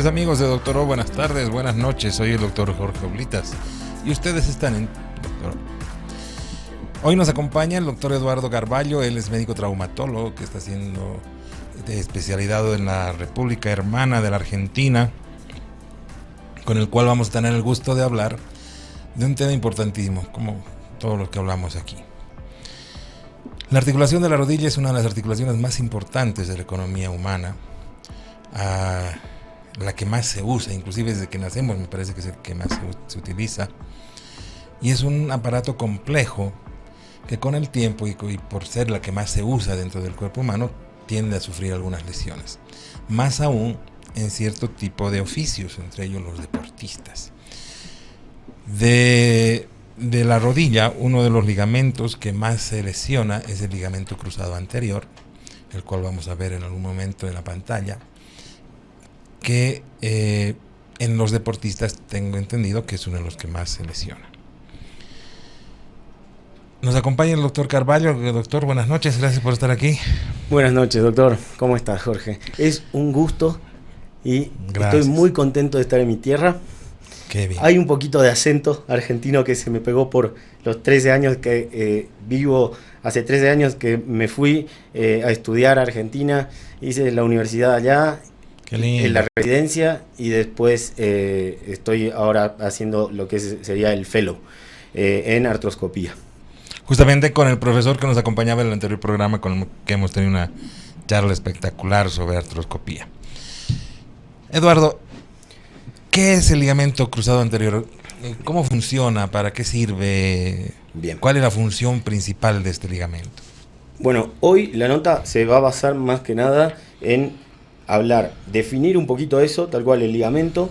noches, amigos de Doctor O. Buenas tardes, buenas noches. Soy el doctor Jorge Oblitas y ustedes están en Doctor O. Hoy nos acompaña el doctor Eduardo Carballo. Él es médico traumatólogo que está haciendo de especialidad en la República Hermana de la Argentina, con el cual vamos a tener el gusto de hablar de un tema importantísimo, como todo lo que hablamos aquí. La articulación de la rodilla es una de las articulaciones más importantes de la economía humana, la que más se usa, inclusive desde que nacemos me parece que es el que más se utiliza, y es un aparato complejo que con el tiempo y por ser la que más se usa dentro del cuerpo humano tiende a sufrir algunas lesiones, más aún en cierto tipo de oficios, entre ellos los deportistas. De la rodilla, uno de los ligamentos que más se lesiona es el ligamento cruzado anterior, el cual vamos a ver en algún momento en la pantalla, que en los deportistas tengo entendido que es uno de los que más se lesiona. Nos acompaña el doctor Carballo. Doctor, buenas noches, gracias por estar aquí. Buenas noches, doctor. ¿Cómo estás, Jorge? Es un gusto y gracias. Estoy muy contento de estar en mi tierra. Qué bien. Hay un poquito de acento argentino que se me pegó por los 13 años que vivo. Hace 13 años que me fui a estudiar a Argentina, hice la universidad allá, en la residencia, y después estoy ahora haciendo lo que sería el fellow en artroscopía. Justamente con el profesor que nos acompañaba en el anterior programa, con el que hemos tenido una charla espectacular sobre artroscopía. Eduardo, ¿qué es el ligamento cruzado anterior? ¿Cómo funciona? ¿Para qué sirve? Bien. ¿Cuál es la función principal de este ligamento? Bueno, hoy la nota se va a basar más que nada en hablar, definir un poquito eso, tal cual el ligamento,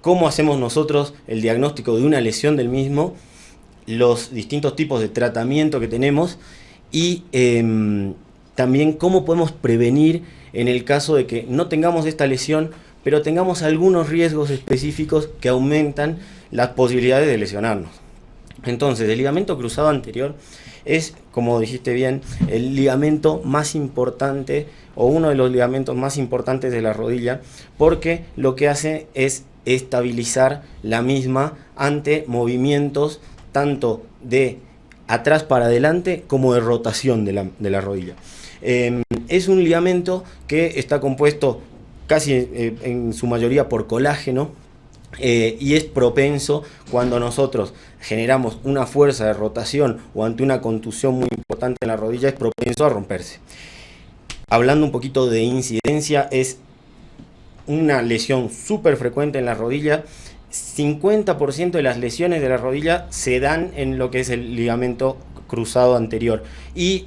cómo hacemos nosotros el diagnóstico de una lesión del mismo, los distintos tipos de tratamiento que tenemos y también cómo podemos prevenir en el caso de que no tengamos esta lesión, pero tengamos algunos riesgos específicos que aumentan las posibilidades de lesionarnos. Entonces, el ligamento cruzado anterior es, como dijiste bien, el ligamento más importante o uno de los ligamentos más importantes de la rodilla, porque lo que hace es estabilizar la misma ante movimientos tanto de atrás para adelante como de rotación de la rodilla. Es un ligamento que está compuesto casi en su mayoría por colágeno, y es propenso cuando nosotros generamos una fuerza de rotación o ante una contusión muy importante en la rodilla, es propenso a romperse. Hablando un poquito de incidencia, es una lesión súper frecuente en la rodilla. 50% de las lesiones de la rodilla se dan en lo que es el ligamento cruzado anterior y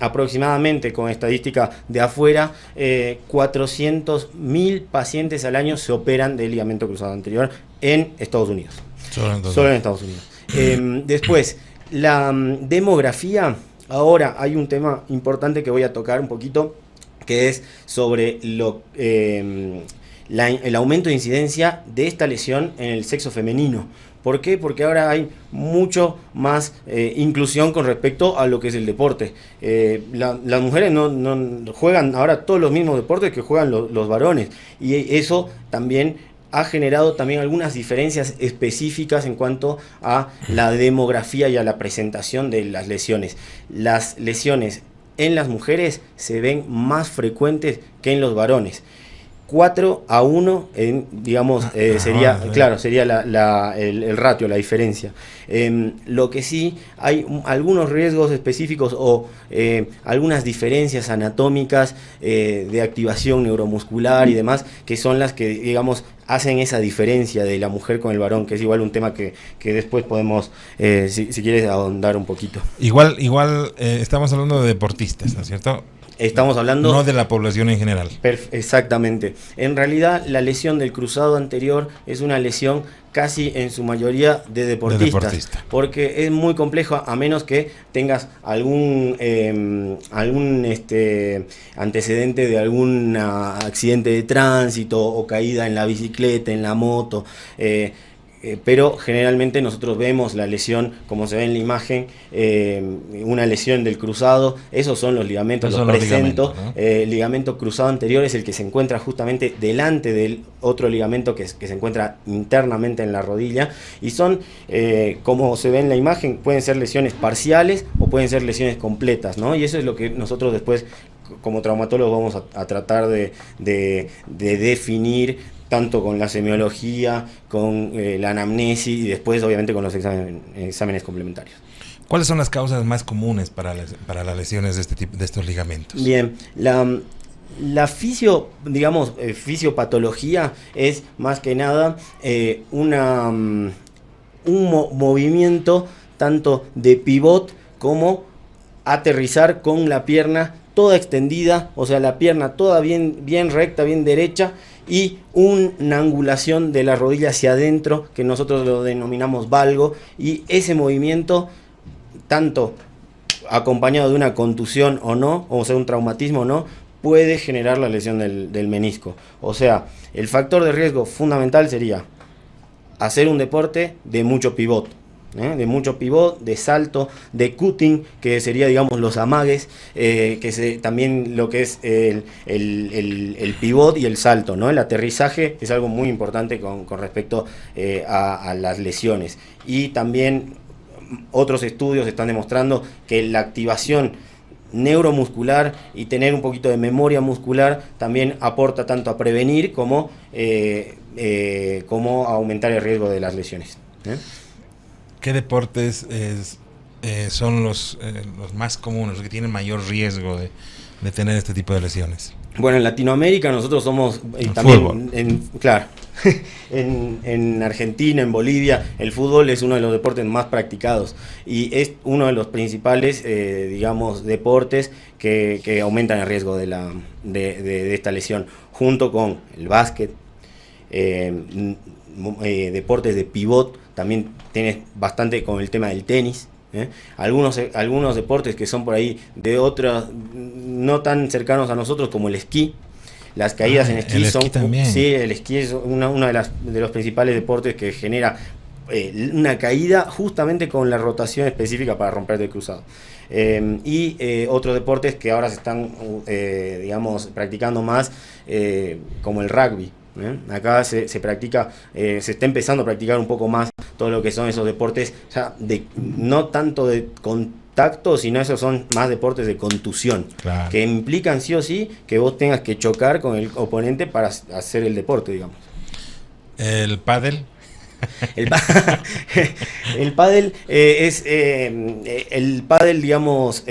aproximadamente, con estadística de afuera, 400.000 pacientes al año se operan de ligamento cruzado anterior en Estados Unidos. Solo en Estados Unidos. Después, la demografía. Ahora hay un tema importante que voy a tocar un poquito, que es sobre el aumento de incidencia de esta lesión en el sexo femenino. ¿Por qué? Porque ahora hay mucho más inclusión con respecto a lo que es el deporte. Las mujeres no juegan ahora todos los mismos deportes que juegan los varones, y eso también ha generado también algunas diferencias específicas en cuanto a la demografía y a la presentación de las lesiones. Las lesiones en las mujeres se ven más frecuentes que en los varones. 4-1, digamos, sería el ratio, la diferencia. Lo que sí, hay algunos riesgos específicos o algunas diferencias anatómicas de activación neuromuscular y demás, que son las que, digamos, hacen esa diferencia de la mujer con el varón, que es igual un tema que después podemos, si quieres, ahondar un poquito. Igual estamos hablando de deportistas, ¿no es cierto? Estamos hablando... No de la población en general. Exactamente. En realidad, la lesión del cruzado anterior es una lesión casi en su mayoría de deportistas. Porque es muy complejo, a menos que tengas algún antecedente de algún accidente de tránsito o caída en la bicicleta, en la moto. pero generalmente nosotros vemos la lesión, como se ve en la imagen, una lesión del cruzado. Esos son los ligamentos, los presento. ¿No? El ligamento cruzado anterior es el que se encuentra justamente delante del otro ligamento que se encuentra internamente en la rodilla, y son, como se ve en la imagen, pueden ser lesiones parciales o pueden ser lesiones completas, ¿no? Y eso es lo que nosotros después, como traumatólogos, vamos a tratar de definir, tanto con la semiología, con la anamnesis y después obviamente con los exámenes complementarios. ¿Cuáles son las causas más comunes para las lesiones de este tipo, de estos ligamentos? Bien, la fisiopatología es más que nada un movimiento tanto de pivot como aterrizar con la pierna toda extendida, o sea, la pierna toda bien recta, bien derecha, y una angulación de la rodilla hacia adentro, que nosotros lo denominamos valgo, y ese movimiento, tanto acompañado de una contusión o no, o sea, un traumatismo o no, puede generar la lesión del menisco. O sea, el factor de riesgo fundamental sería hacer un deporte de mucho pivot, de salto, de cutting, que sería, digamos, los amagues, también lo que es el pivot y el salto, ¿no? El aterrizaje es algo muy importante con respecto a las lesiones. Y también otros estudios están demostrando que la activación neuromuscular y tener un poquito de memoria muscular también aporta tanto a prevenir como a aumentar el riesgo de las lesiones. ¿Qué deportes son los más comunes, los que tienen mayor riesgo de tener este tipo de lesiones? Bueno, en Latinoamérica nosotros somos, y también en Argentina, en Bolivia, el fútbol es uno de los deportes más practicados y es uno de los principales, deportes que aumentan el riesgo de esta lesión, junto con el básquet, deportes de pivot. También tienes bastante con el tema del tenis. Algunos deportes que son por ahí de otros, no tan cercanos a nosotros, como el esquí. Las caídas en esquí son... Sí, el esquí es uno de los principales deportes que genera una caída justamente con la rotación específica para romper el cruzado. Otros deportes que ahora se están, practicando más, como el rugby. Acá se practica, se está empezando a practicar un poco más todo lo que son esos deportes, no tanto de contacto, sino esos son más deportes de contusión, claro, que implican sí o sí que vos tengas que chocar con el oponente para hacer el deporte, digamos. ¿El pádel? El pádel el pádel, digamos,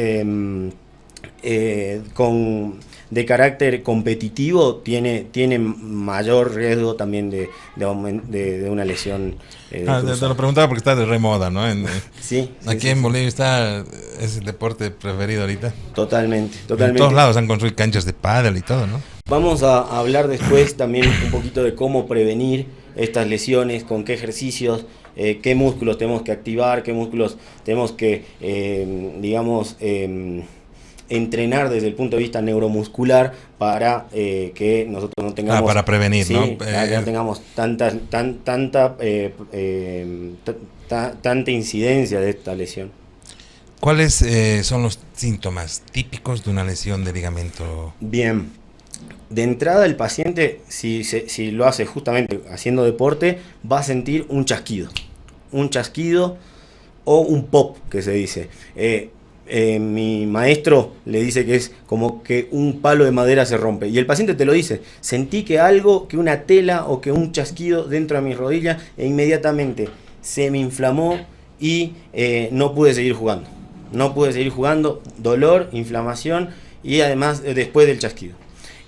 de carácter competitivo tiene mayor riesgo también de una lesión. Te lo preguntaba porque está de remoda, ¿no? Sí. Aquí en Bolivia es el deporte preferido ahorita. Totalmente. En todos lados han construido canchas de pádel y todo, ¿no? Vamos a hablar después también un poquito de cómo prevenir estas lesiones, con qué ejercicios, qué músculos tenemos que activar, qué músculos tenemos que, entrenar desde el punto de vista neuromuscular para que nosotros no tengamos... para prevenir, ¿no? Para que no tengamos tanta incidencia de esta lesión. ¿Cuáles son los síntomas típicos de una lesión de ligamento? Bien, de entrada el paciente, si lo hace justamente haciendo deporte, va a sentir un chasquido o un pop, que se dice. Mi maestro le dice que es como que un palo de madera se rompe, y el paciente te lo dice: sentí que una tela o que un chasquido dentro de mi rodilla, e inmediatamente se me inflamó y no pude seguir jugando, dolor, inflamación y además después del chasquido.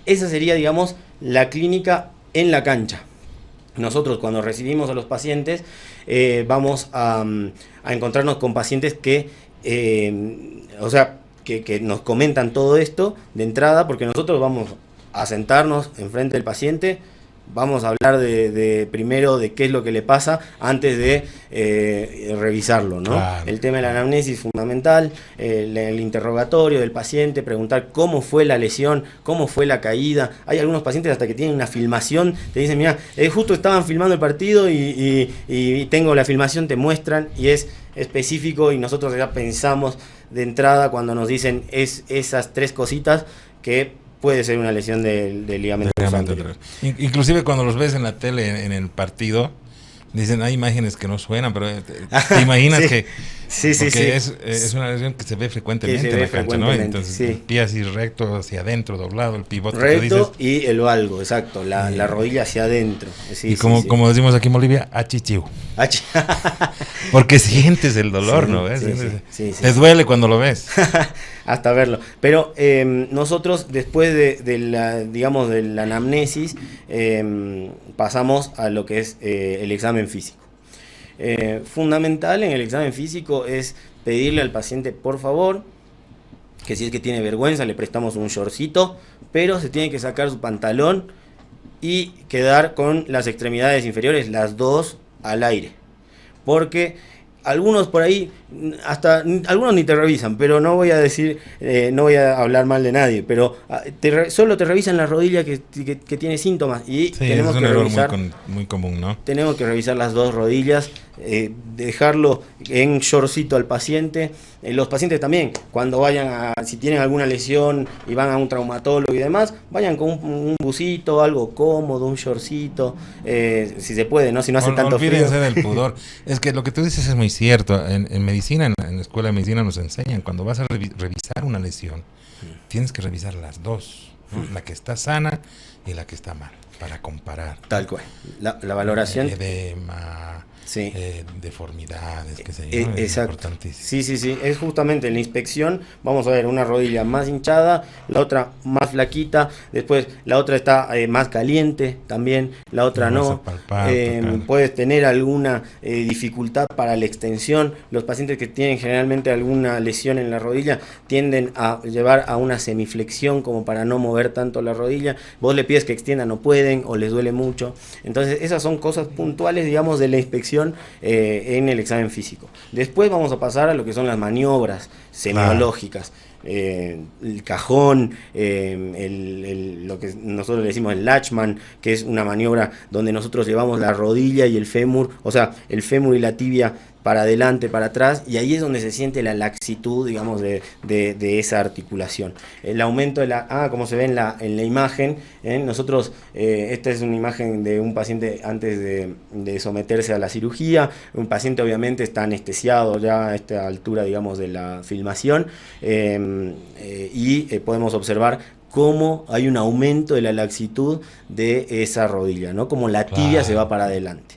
Esa sería, digamos, la clínica en la cancha. Nosotros, cuando recibimos a los pacientes, vamos a encontrarnos con pacientes que nos comentan todo esto de entrada, porque nosotros vamos a sentarnos enfrente del paciente, vamos a hablar de primero de qué es lo que le pasa antes de revisarlo, ¿no? Claro. El tema de la anamnesis es fundamental, el interrogatorio del paciente, preguntar cómo fue la lesión, cómo fue la caída. Hay algunos pacientes hasta que tienen una filmación, te dicen, mira, justo estaban filmando el partido y tengo la filmación, te muestran y es específico y nosotros ya pensamos de entrada cuando nos dicen esas 3 cositas que puede ser una lesión del ligamento cruzado anterior. Inclusive cuando los ves en la tele, en el partido, dicen, hay imágenes que no suenan, pero te imaginas sí. que Sí. es una lesión que se ve frecuentemente en la cancha, ¿no? Entonces, el pie así recto hacia adentro, doblado, el pivote recto que dices, y el valgo, exacto, la rodilla hacia adentro. Sí, y como decimos aquí en Bolivia, achichiu. Porque sientes el dolor, ¿no ves? Sí. Te duele cuando lo ves. Hasta verlo. Pero nosotros, después de la anamnesis, pasamos a lo que es el examen físico. Fundamental en el examen físico es pedirle al paciente, por favor, que si es que tiene vergüenza, le prestamos un shortcito, pero se tiene que sacar su pantalón y quedar con las extremidades inferiores, las 2 al aire. Porque algunos por ahí, algunos ni te revisan, pero no voy a decir, no voy a hablar mal de nadie, pero solo te revisan la rodilla que tiene síntomas y tenemos es un que error revisar, muy común, ¿no? Tenemos que revisar las 2 rodillas, dejarlo en shortcito al paciente. Los pacientes también, cuando vayan si tienen alguna lesión y van a un traumatólogo y demás, vayan con un busito, algo cómodo, un shortcito, si se puede, ¿no? Si no hace tanto frío. Olvídense del pudor. Es que lo que tú dices es muy cierto. En medicina, en la escuela de medicina nos enseñan, cuando vas a revisar una lesión, tienes que revisar las 2, ¿no? La que está sana y la que está mal, para comparar. Tal cual. La valoración. Edema, sí. Deformidades, qué sé yo. Es importantísimo. Sí. Es justamente en la inspección. Vamos a ver una rodilla más hinchada, la otra más flaquita, después la otra está más caliente también, la otra no. Puedes tener alguna dificultad para la extensión. Los pacientes que tienen generalmente alguna lesión en la rodilla tienden a llevar a una semiflexión como para no mover tanto la rodilla. Vos le pides que extienda, no pueden o les duele mucho. Entonces esas son cosas puntuales, digamos, de la inspección en el examen físico. Después vamos a pasar a lo que son las maniobras semiológicas. El cajón, lo que nosotros le decimos el Lachman, que es una maniobra donde nosotros llevamos la rodilla y el fémur, o sea, el fémur y la tibia para adelante, para atrás, y ahí es donde se siente la laxitud, digamos, de esa articulación. El aumento de como se ve en la imagen, nosotros, esta es una imagen de un paciente antes de someterse a la cirugía. Un paciente obviamente está anestesiado ya a esta altura, digamos, de la filmación, y podemos observar cómo hay un aumento de la laxitud de esa rodilla, ¿no? Como la tibia se va para adelante.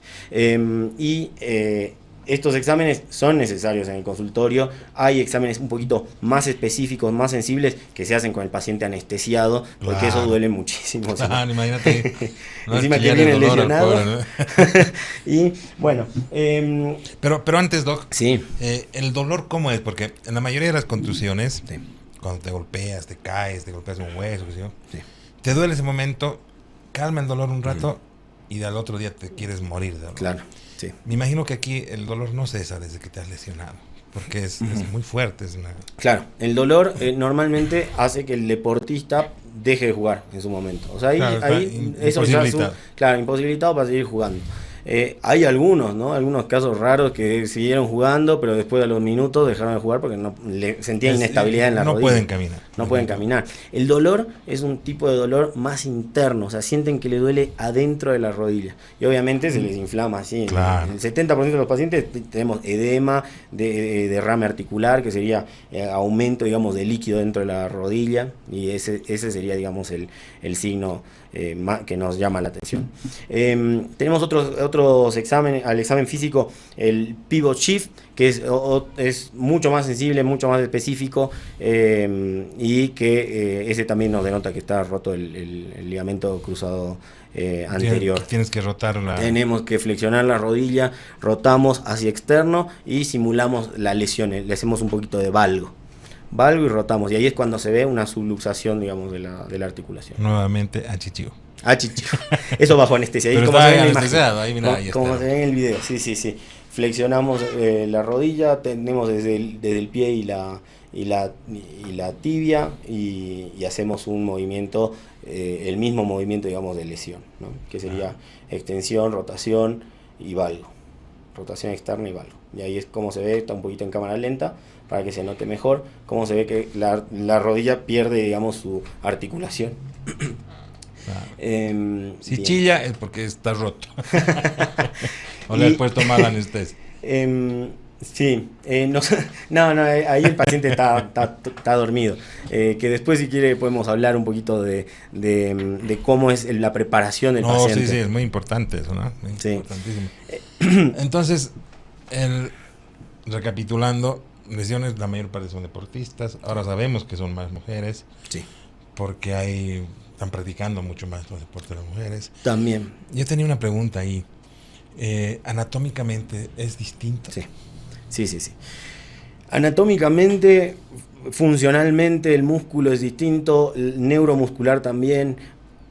Estos exámenes son necesarios en el consultorio. Hay exámenes un poquito más específicos, más sensibles, que se hacen con el paciente anestesiado, porque eso duele muchísimo. Imagínate. Encima que viene lesionado. Pobre, ¿no? Y bueno. Pero antes, Doc, sí. ¿El dolor cómo es? Porque en la mayoría de las contusiones, cuando te golpeas, te caes, te golpeas un hueso, te duele ese momento, calma el dolor un rato y al otro día te quieres morir de dolor. Claro. Sí. Me imagino que aquí el dolor no cesa desde que te has lesionado, porque es muy fuerte. Claro, el dolor normalmente hace que el deportista deje de jugar en su momento. O sea, ahí eso es imposibilitado para seguir jugando. Hay algunos, ¿no? Algunos casos raros que siguieron jugando, pero después de los minutos dejaron de jugar porque sentían inestabilidad en la rodilla. No pueden caminar. No pueden caminar. El dolor es un tipo de dolor más interno, o sea, sienten que le duele adentro de la rodilla. Y obviamente se les inflama así. Claro. El 70% de los pacientes tenemos edema, derrame articular, que sería aumento, digamos, de líquido dentro de la rodilla, y ese sería, digamos, el signo que nos llama la atención. Tenemos otros exámenes, al examen físico, el pivot shift, que es mucho más sensible, mucho más específico, y que ese también nos denota que está roto el ligamento cruzado anterior. Tienes que rotarla. Tenemos que flexionar la rodilla, rotamos hacia externo y simulamos la lesión, le hacemos un poquito de valgo y rotamos, y ahí es cuando se ve una subluxación, digamos, de la articulación. Nuevamente achichiu. Eso bajo anestesia. Pero como está se ve en la imagen. anestesiado, ahí, mira, ahí Como está. se ve en el video, sí. Flexionamos la rodilla, tenemos desde el pie y la tibia y hacemos un movimiento, el mismo movimiento, digamos, de lesión, ¿no? Que sería extensión, rotación y valgo. Rotación externa y valgo. Y ahí es como se ve, está un poquito en cámara lenta para que se note mejor, cómo se ve que la rodilla pierde, digamos, su articulación. Si Bien. chilla es porque está roto. O le has puesto mal anestesia. Sí, no, ahí el paciente está dormido. Que después, si quiere, podemos hablar un poquito de cómo es la preparación del paciente. Sí, es muy importante eso, ¿no? Muy Sí. importantísimo. Entonces, recapitulando, lesiones, la mayor parte son deportistas. Ahora sabemos que son más mujeres. Sí. Porque están practicando mucho más los deportes de las mujeres. También. Yo tenía una pregunta ahí. Anatómicamente, ¿es distinto? Sí. Anatómicamente, funcionalmente, el músculo es distinto, el neuromuscular también.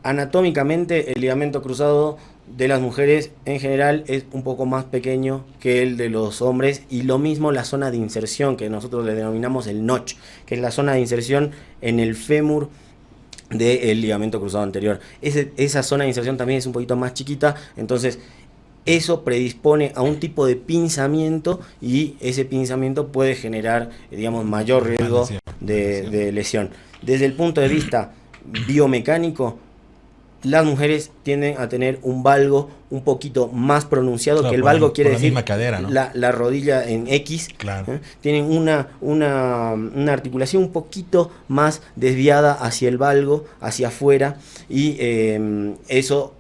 Anatómicamente, el ligamento cruzado de las mujeres en general es un poco más pequeño que el de los hombres, y lo mismo la zona de inserción, que nosotros le denominamos el notch, que es la zona de inserción en el fémur del ligamento cruzado anterior. Esa zona de inserción también es un poquito más chiquita, entonces eso predispone a un tipo de pinzamiento, y ese pinzamiento puede generar, digamos, mayor riesgo de lesión. Desde el punto de vista biomecánico, las mujeres tienden a tener un valgo un poquito más pronunciado, que el valgo quiere decir misma cadera, ¿no? la rodilla en X. Claro. Tienen una articulación un poquito más desviada hacia el valgo, hacia afuera, y eso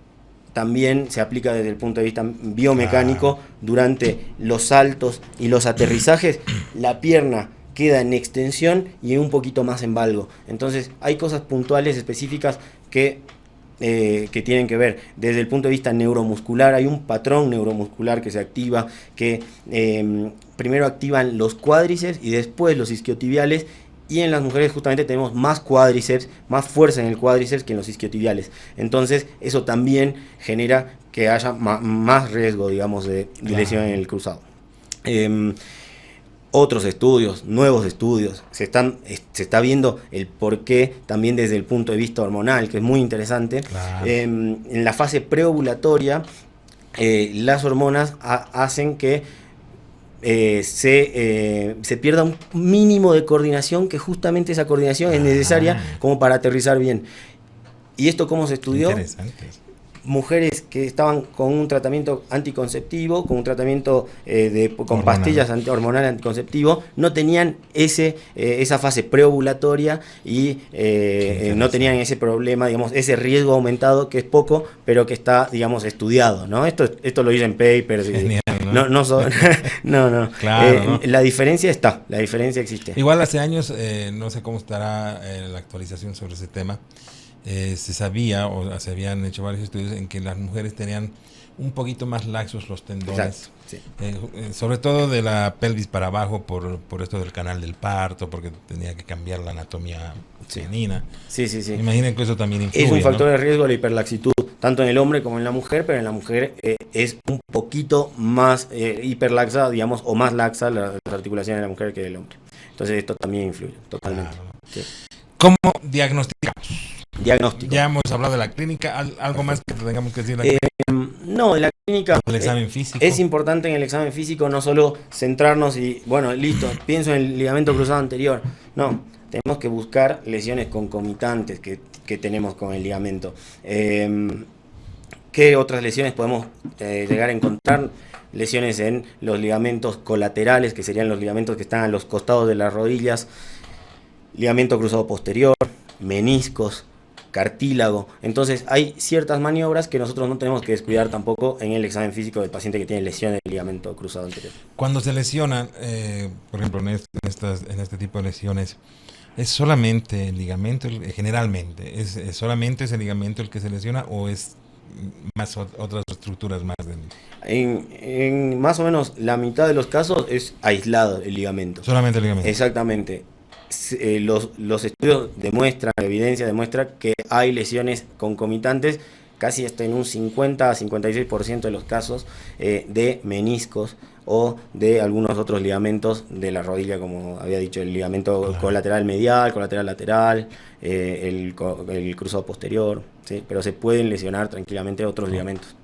también se aplica desde el punto de vista biomecánico. Durante los saltos y los aterrizajes, la pierna queda en extensión y un poquito más en valgo. Entonces hay cosas puntuales, específicas, que tienen que ver. Desde el punto de vista neuromuscular, hay un patrón neuromuscular que se activa, que primero activan los cuádriceps y después los isquiotibiales, y en las mujeres justamente tenemos más cuádriceps, más fuerza en el cuádriceps que en los isquiotibiales. Entonces eso también genera que haya más riesgo, digamos, de lesión en el cruzado. Otros estudios, nuevos estudios, se está viendo el porqué también desde el punto de vista hormonal, que es muy interesante. Claro. En la fase preovulatoria, las hormonas hacen que se pierda un mínimo de coordinación, que justamente esa coordinación es necesaria como para aterrizar bien. ¿Y esto cómo se estudió? Interesante. Mujeres que estaban con un tratamiento anticonceptivo, con un tratamiento con pastillas hormonal anticonceptivo, no tenían esa fase preovulatoria y no tenían ese problema, digamos, ese riesgo aumentado, que es poco, pero que está, digamos, estudiado, ¿no? Esto lo dicen papers. Genial, ¿no? No. Claro, ¿no? La diferencia existe. Igual hace años, no sé cómo estará la actualización sobre ese tema. Se sabía, o se habían hecho varios estudios en que las mujeres tenían un poquito más laxos los tendones. Exacto, sí. Sobre todo de la pelvis para abajo, por esto del canal del parto, porque tenía que cambiar la anatomía femenina. Sí. Imaginen que eso también influye, Es un factor, ¿no?, de riesgo la hiperlaxitud, tanto en el hombre como en la mujer, pero en la mujer es un poquito más hiperlaxa, digamos, o más laxa las articulaciones de la mujer que del hombre. Entonces esto también influye totalmente. Claro. Sí. ¿Cómo diagnosticamos? Diagnóstico. Ya hemos hablado de la clínica. ¿Algo más que tengamos que decir de la clínica? No, en la clínica El examen físico. es importante en el examen físico no solo centrarnos y, bueno, listo, pienso en el ligamento cruzado anterior. No, tenemos que buscar lesiones concomitantes que tenemos con el ligamento. ¿Qué otras lesiones podemos llegar a encontrar? Lesiones en los ligamentos colaterales, que serían los ligamentos que están a los costados de las rodillas, ligamento cruzado posterior, meniscos, cartílago. Entonces hay ciertas maniobras que nosotros no tenemos que descuidar tampoco en el examen físico del paciente que tiene lesiones del ligamento cruzado anterior. Cuando se lesionan, por ejemplo, en este tipo de lesiones, ¿es solamente el ligamento, generalmente, es solamente ese ligamento el que se lesiona, o es más otras estructuras más? En más o menos la mitad de los casos es aislado el ligamento. Solamente el ligamento. Exactamente. Los estudios demuestran, la evidencia demuestra que hay lesiones concomitantes casi hasta en un 50 a 56% de los casos de meniscos o de algunos otros ligamentos de la rodilla, como había dicho, el ligamento colateral medial, colateral lateral, el cruzado posterior, ¿sí? Pero se pueden lesionar tranquilamente otros ligamentos.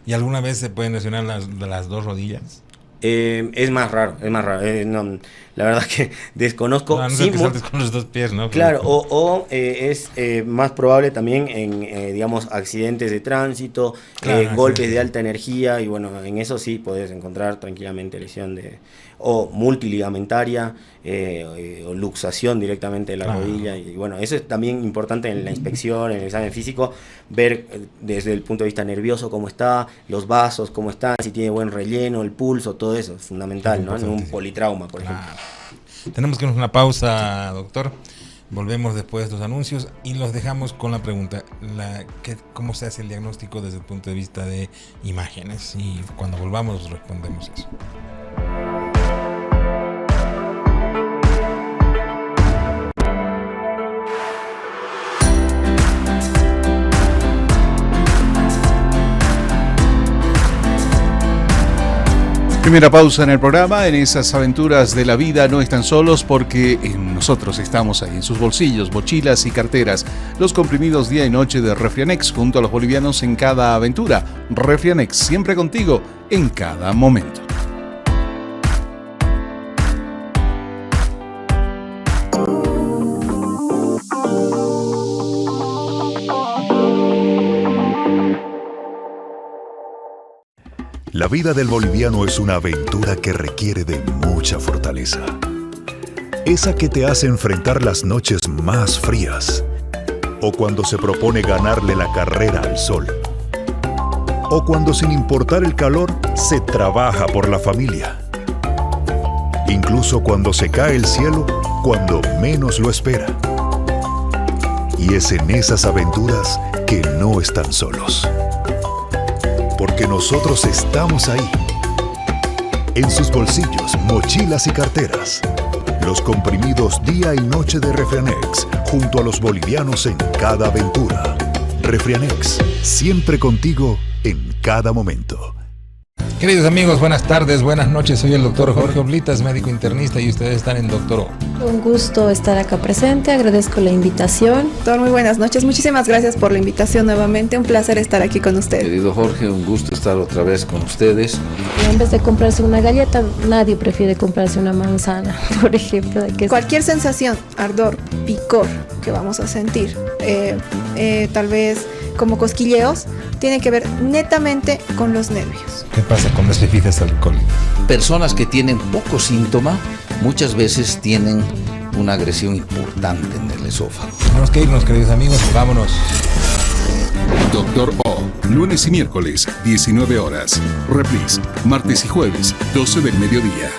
¿Y alguna vez se pueden lesionar las dos rodillas? Es más raro. No, la verdad que desconozco. No sé que saltes con los dos pies, ¿no? Claro, es más probable también en, digamos, accidentes de tránsito, golpes de alta energía, y bueno, en eso sí podés encontrar tranquilamente lesión o multiligamentaria, o luxación directamente de la rodilla, y bueno, eso es también importante en la inspección, en el examen físico, ver desde el punto de vista nervioso cómo está, los vasos cómo están, si tiene buen relleno, el pulso, todo eso es fundamental, ¿no? En un politrauma, por ejemplo. Tenemos que irnos a una pausa, doctor. Volvemos después de estos anuncios y los dejamos con la pregunta, ¿cómo se hace el diagnóstico desde el punto de vista de imágenes? Y cuando volvamos respondemos eso. Primera pausa en el programa. En esas aventuras de la vida no están solos, porque nosotros estamos ahí en sus bolsillos, mochilas y carteras. Los comprimidos día y noche de Refrianex, junto a los bolivianos en cada aventura. Refrianex, siempre contigo en cada momento. La vida del boliviano es una aventura que requiere de mucha fortaleza. Esa que te hace enfrentar las noches más frías, o cuando se propone ganarle la carrera al sol, o cuando sin importar el calor se trabaja por la familia. Incluso cuando se cae el cielo, cuando menos lo espera. Y es en esas aventuras que no están solos. Porque nosotros estamos ahí, en sus bolsillos, mochilas y carteras. Los comprimidos día y noche de Refrianex, junto a los bolivianos en cada aventura. Refrianex, siempre contigo en cada momento. Queridos amigos, buenas tardes, buenas noches. Soy el doctor Jorge Oblitas, médico internista, y ustedes están en Doctor O. Un gusto estar acá presente, agradezco la invitación. Doctor, muy buenas noches, muchísimas gracias por la invitación nuevamente, un placer estar aquí con usted. Querido Jorge, un gusto estar otra vez con ustedes. En vez de comprarse una galleta, nadie prefiere comprarse una manzana, por ejemplo. Cualquier sensación, ardor, picor que vamos a sentir, tal vez como cosquilleos, tiene que ver netamente con los nervios. ¿Qué pasa con las bebidas alcohólicas? Personas que tienen poco síntoma muchas veces tienen una agresión importante en el esófago. Tenemos que irnos, queridos amigos, vámonos. Doctor O, lunes y miércoles, 19 horas. Reprise, martes y jueves, 12 del mediodía.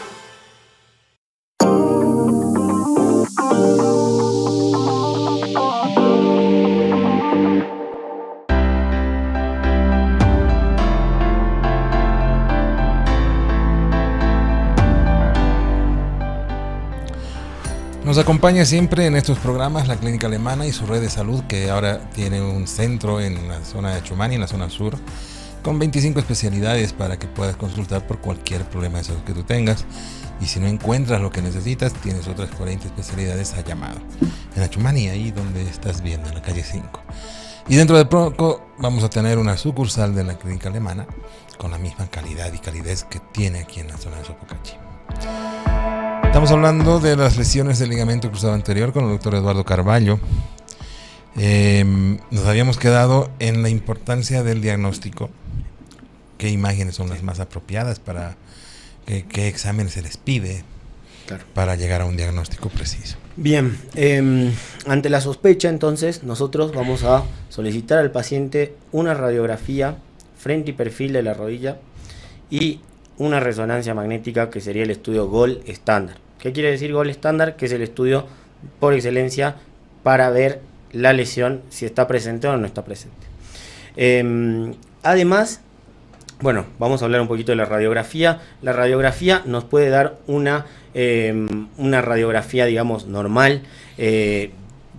Nos acompaña siempre en estos programas la Clínica Alemana y su red de salud, que ahora tiene un centro en la zona de Chumani, en la zona sur, con 25 especialidades para que puedas consultar por cualquier problema de salud que tú tengas. Y si no encuentras lo que necesitas, tienes otras 40 especialidades a llamado. En la Chumani, ahí donde estás viendo, en la calle 5. Y dentro de poco vamos a tener una sucursal de la Clínica Alemana con la misma calidad y calidez que tiene aquí en la zona de Sopocachi. Estamos hablando de las lesiones del ligamento cruzado anterior con el doctor Eduardo Carballo. Nos habíamos quedado en la importancia del diagnóstico. ¿Qué imágenes son las más apropiadas para qué exámenes se les pide para llegar a un diagnóstico preciso? Bien, ante la sospecha, entonces, nosotros vamos a solicitar al paciente una radiografía frente y perfil de la rodilla y una resonancia magnética, que sería el estudio Gold estándar. ¿Qué quiere decir Gold estándar? Que es el estudio por excelencia para ver la lesión, si está presente o no está presente. Además, bueno, vamos a hablar un poquito de la radiografía. La radiografía nos puede dar una radiografía, digamos, normal,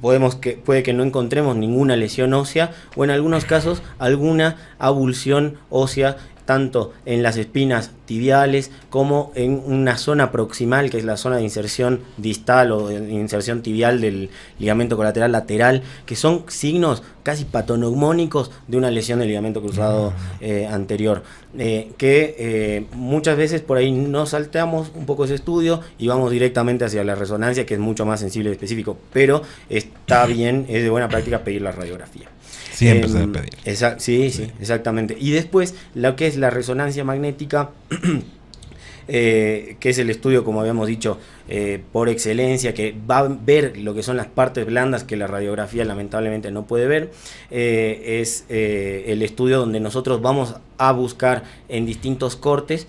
puede que no encontremos ninguna lesión ósea o en algunos casos alguna avulsión ósea, tanto en las espinas tibiales como en una zona proximal, que es la zona de inserción distal o de inserción tibial del ligamento colateral lateral, que son signos casi patoneumónicos de una lesión del ligamento cruzado anterior, que muchas veces por ahí nos salteamos un poco ese estudio y vamos directamente hacia la resonancia, que es mucho más sensible y específico, pero está bien, es de buena práctica pedir la radiografía. Siempre se debe pedir. Sí, exactamente. Y después, lo que es la resonancia magnética, que es el estudio, como habíamos dicho, por excelencia, que va a ver lo que son las partes blandas que la radiografía lamentablemente no puede ver, es el estudio donde nosotros vamos a buscar en distintos cortes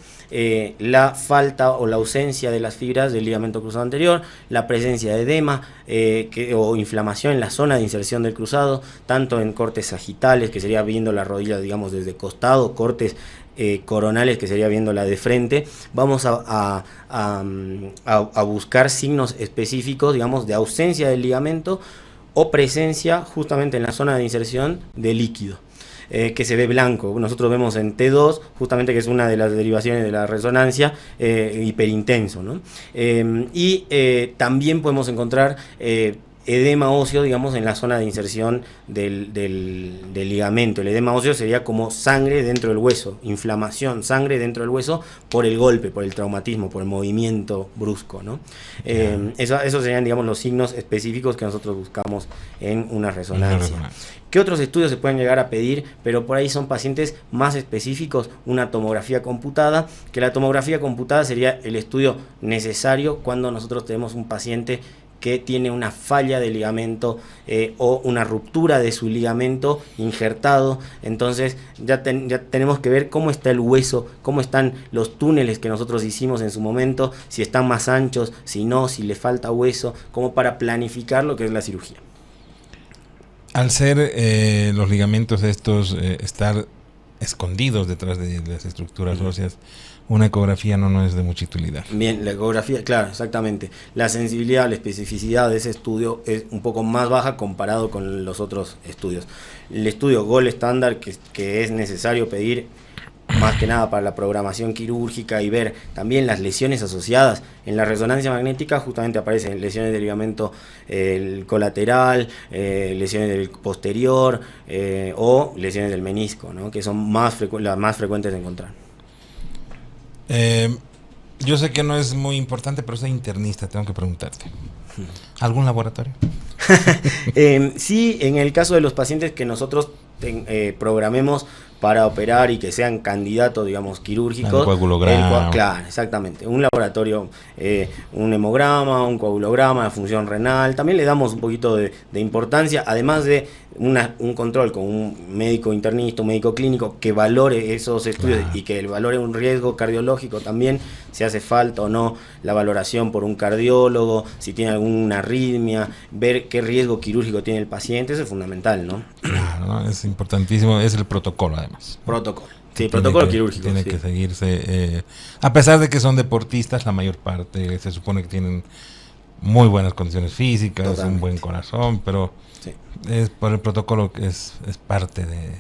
la falta o la ausencia de las fibras del ligamento cruzado anterior, la presencia de edema o inflamación en la zona de inserción del cruzado, tanto en cortes sagitales, que sería viendo la rodilla, digamos, desde costado, cortes coronales, que sería viéndola de frente. Vamos a buscar signos específicos, digamos, de ausencia del ligamento o presencia justamente en la zona de inserción de líquido, que se ve blanco. Nosotros vemos en T2, justamente, que es una de las derivaciones de la resonancia, hiperintenso, ¿no? También podemos encontrar edema óseo, digamos, en la zona de inserción del ligamento. El edema óseo sería como sangre dentro del hueso, inflamación, sangre dentro del hueso por el golpe, por el traumatismo, por el movimiento brusco, ¿no? Esos serían, digamos, los signos específicos que nosotros buscamos en una resonancia. ¿Qué otros estudios se pueden llegar a pedir? Pero por ahí son pacientes más específicos, una tomografía computada, que la tomografía computada sería el estudio necesario cuando nosotros tenemos un paciente que tiene una falla de ligamento o una ruptura de su ligamento injertado. Entonces ya tenemos que ver cómo está el hueso, cómo están los túneles que nosotros hicimos en su momento, si están más anchos, si no, si le falta hueso, como para planificar lo que es la cirugía. Al ser los ligamentos estos estar escondidos detrás de las estructuras óseas, una ecografía no es de mucha utilidad. Bien, la ecografía, claro, exactamente. La sensibilidad, la especificidad de ese estudio es un poco más baja comparado con los otros estudios. El estudio Gold Standard que es necesario pedir más que nada para la programación quirúrgica y ver también las lesiones asociadas. En la resonancia magnética justamente aparecen lesiones del ligamento colateral, lesiones del posterior o lesiones del menisco, ¿no? Que son las más frecuentes de encontrar. Yo sé que no es muy importante, pero soy internista, tengo que preguntarte. ¿Algún laboratorio? Sí, en el caso de los pacientes que nosotros programemos para operar y que sean candidatos, digamos, quirúrgicos. El coagulograma. Claro, exactamente. Un laboratorio, un hemograma, un coagulograma, la función renal. También le damos un poquito de importancia, además de un control con un médico internista, un médico clínico que valore esos estudios y que valore un riesgo cardiológico también, si hace falta o no la valoración por un cardiólogo, si tiene alguna arritmia, ver qué riesgo quirúrgico tiene el paciente. Eso es fundamental, ¿no? Claro, ¿no? Es importantísimo, es el protocolo además. Protocolo. Sí, protocolo quirúrgico. Tiene que seguirse, a pesar de que son deportistas, la mayor parte se supone que tienen muy buenas condiciones físicas, Totalmente. un buen corazón, pero sí, es por el protocolo que es parte de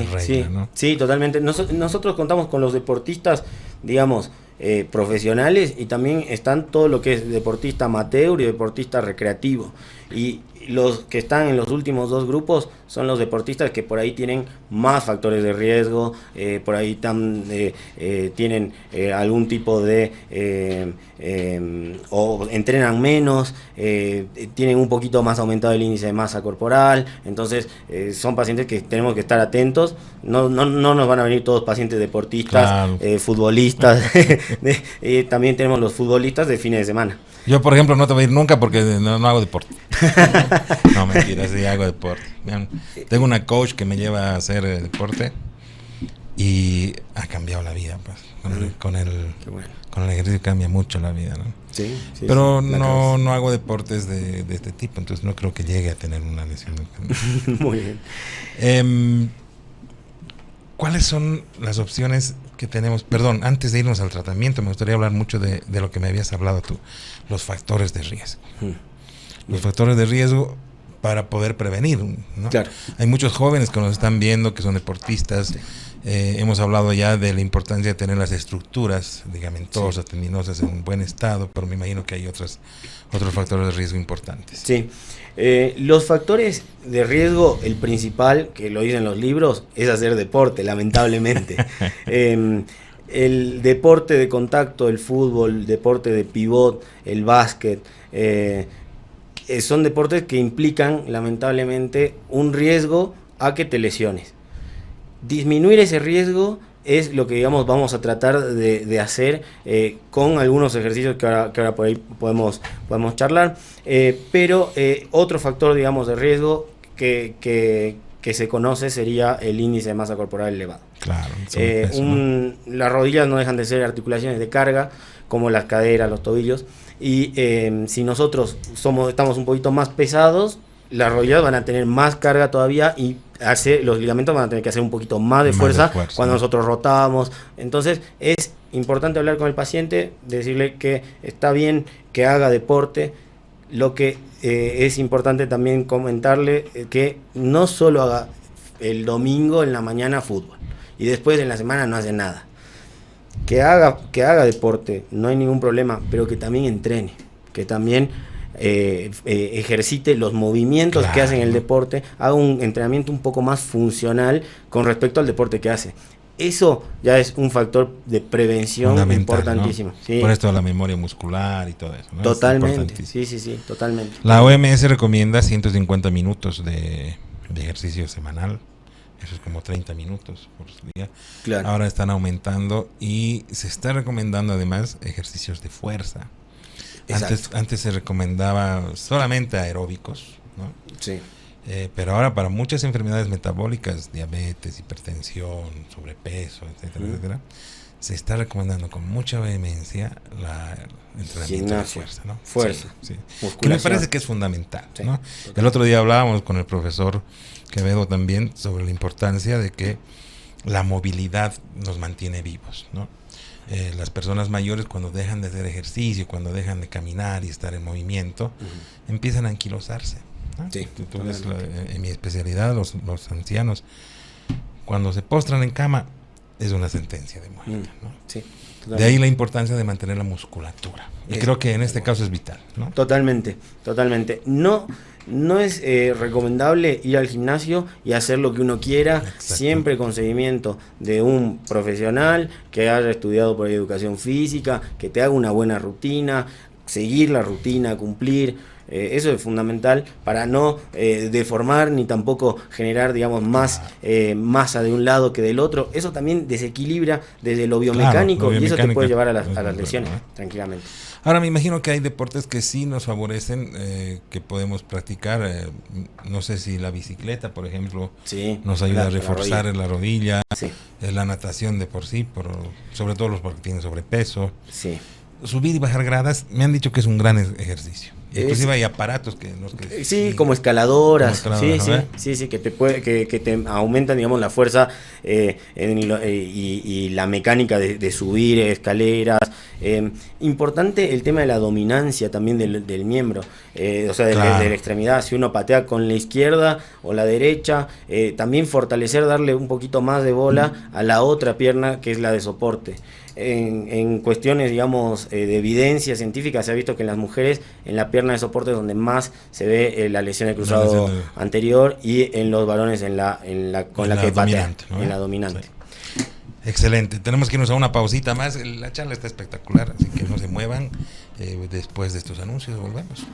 la regla, ¿no? Sí, totalmente. Nosotros contamos con los deportistas, digamos, profesionales, y también están todo lo que es deportista amateur y deportista recreativo. Y los que están en los últimos dos grupos son los deportistas que por ahí tienen más factores de riesgo, por ahí tienen algún tipo de o entrenan menos, tienen un poquito más aumentado el índice de masa corporal. Entonces son pacientes que tenemos que estar atentos. No nos van a venir todos pacientes deportistas, claro. Futbolistas. También tenemos los futbolistas de fines de semana. Yo, por ejemplo, no te voy a ir nunca porque no hago deporte. No, mentira, sí hago deporte. Tengo una coach que me lleva a hacer deporte y ha cambiado la vida, pues. Con el ejercicio cambia mucho la vida, ¿no? Sí, pero no hago deportes de este tipo, entonces no creo que llegue a tener una lesión. Muy bien. ¿Cuáles son las opciones que tenemos? Perdón, antes de irnos al tratamiento, me gustaría hablar mucho de lo que me habías hablado tú, los factores de riesgo. Los factores de riesgo para poder prevenir, ¿no? Claro. Hay muchos jóvenes que nos están viendo, que son deportistas. Sí. Hemos hablado ya de la importancia de tener las estructuras ligamentosas, tendinosas en buen estado, pero me imagino que hay otros factores de riesgo importantes. Sí. Los factores de riesgo, el principal, que lo dicen los libros, es hacer deporte, lamentablemente. El deporte de contacto, el fútbol, el deporte de pivot, el básquet, son deportes que implican, lamentablemente, un riesgo a que te lesiones. Disminuir ese riesgo es lo que, digamos, vamos a tratar de hacer con algunos ejercicios que ahora por ahí podemos charlar, pero otro factor, digamos, de riesgo que se conoce sería el índice de masa corporal elevado. Claro. Peso, ¿no? Las rodillas no dejan de ser articulaciones de carga, como las caderas, los tobillos, y si nosotros estamos un poquito más pesados, las rodillas van a tener más carga todavía y los ligamentos van a tener que hacer un poquito más de fuerza cuando nosotros rotamos. Entonces es importante hablar con el paciente, decirle que está bien que haga deporte. Lo que es importante también comentarle que no solo haga el domingo en la mañana fútbol y después en la semana no hace nada. Que haga deporte, no hay ningún problema, pero que también entrene, que también ejercite los movimientos que hace en el deporte, haga un entrenamiento un poco más funcional con respecto al deporte que hace. Eso ya es un factor de prevención importantísimo. ¿No? Sí. Por esto la memoria muscular y todo eso, ¿no? Totalmente, sí, totalmente. La OMS recomienda 150 minutos de ejercicio semanal. Eso es como 30 minutos por día. Claro. Ahora están aumentando y se está recomendando además ejercicios de fuerza. Antes se recomendaba solamente aeróbicos, ¿no? Sí. Pero ahora para muchas enfermedades metabólicas, diabetes, hipertensión, sobrepeso, etcétera, se está recomendando con mucha vehemencia el entrenamiento de fuerza, ¿no? Fuerza. Sí. Que me parece que es fundamental, sí, ¿no? El otro día hablábamos con el profesor Quevedo también sobre la importancia de que la movilidad nos mantiene vivos, ¿no? Las personas mayores, cuando dejan de hacer ejercicio, cuando dejan de caminar y estar en movimiento, empiezan a anquilosarse, ¿no? Sí, tú ves en mi especialidad, los ancianos, cuando se postran en cama, es una sentencia de muerte, ¿no? Sí, de ahí la importancia de mantener la musculatura. Y creo que en este caso es vital, ¿no? Totalmente. No es recomendable ir al gimnasio y hacer lo que uno quiera, siempre con seguimiento de un profesional que haya estudiado por educación física, que te haga una buena rutina, seguir la rutina, cumplir. Eso es fundamental para no deformar ni tampoco generar, digamos, más masa de un lado que del otro. Eso también desequilibra desde lo biomecánico, y eso te puede llevar a las lesiones, tranquilamente. Ahora me imagino que hay deportes que sí nos favorecen, que podemos practicar. No sé si la bicicleta, por ejemplo, nos ayuda a reforzar la rodilla. Sí. La natación de por sí, sobre todo los que tienen sobrepeso. Sí. Subir y bajar gradas, me han dicho que es un gran ejercicio. Inclusive hay aparatos como escaladoras, que te aumentan, digamos, la fuerza y la mecánica de subir escaleras. Importante el tema de la dominancia también del miembro, de la extremidad. Si uno patea con la izquierda o la derecha, también fortalecer, darle un poquito más de bola a la otra pierna, que es la de soporte. En cuestiones, digamos, de evidencia científica, se ha visto que en las mujeres, en la pierna de soporte es donde más se ve la lesión del cruzado anterior, y en los varones en la que patea, ¿no? En la dominante. Sí. Excelente. Tenemos que irnos a una pausita más. La charla está espectacular, así que no se muevan. Después de estos anuncios volvemos.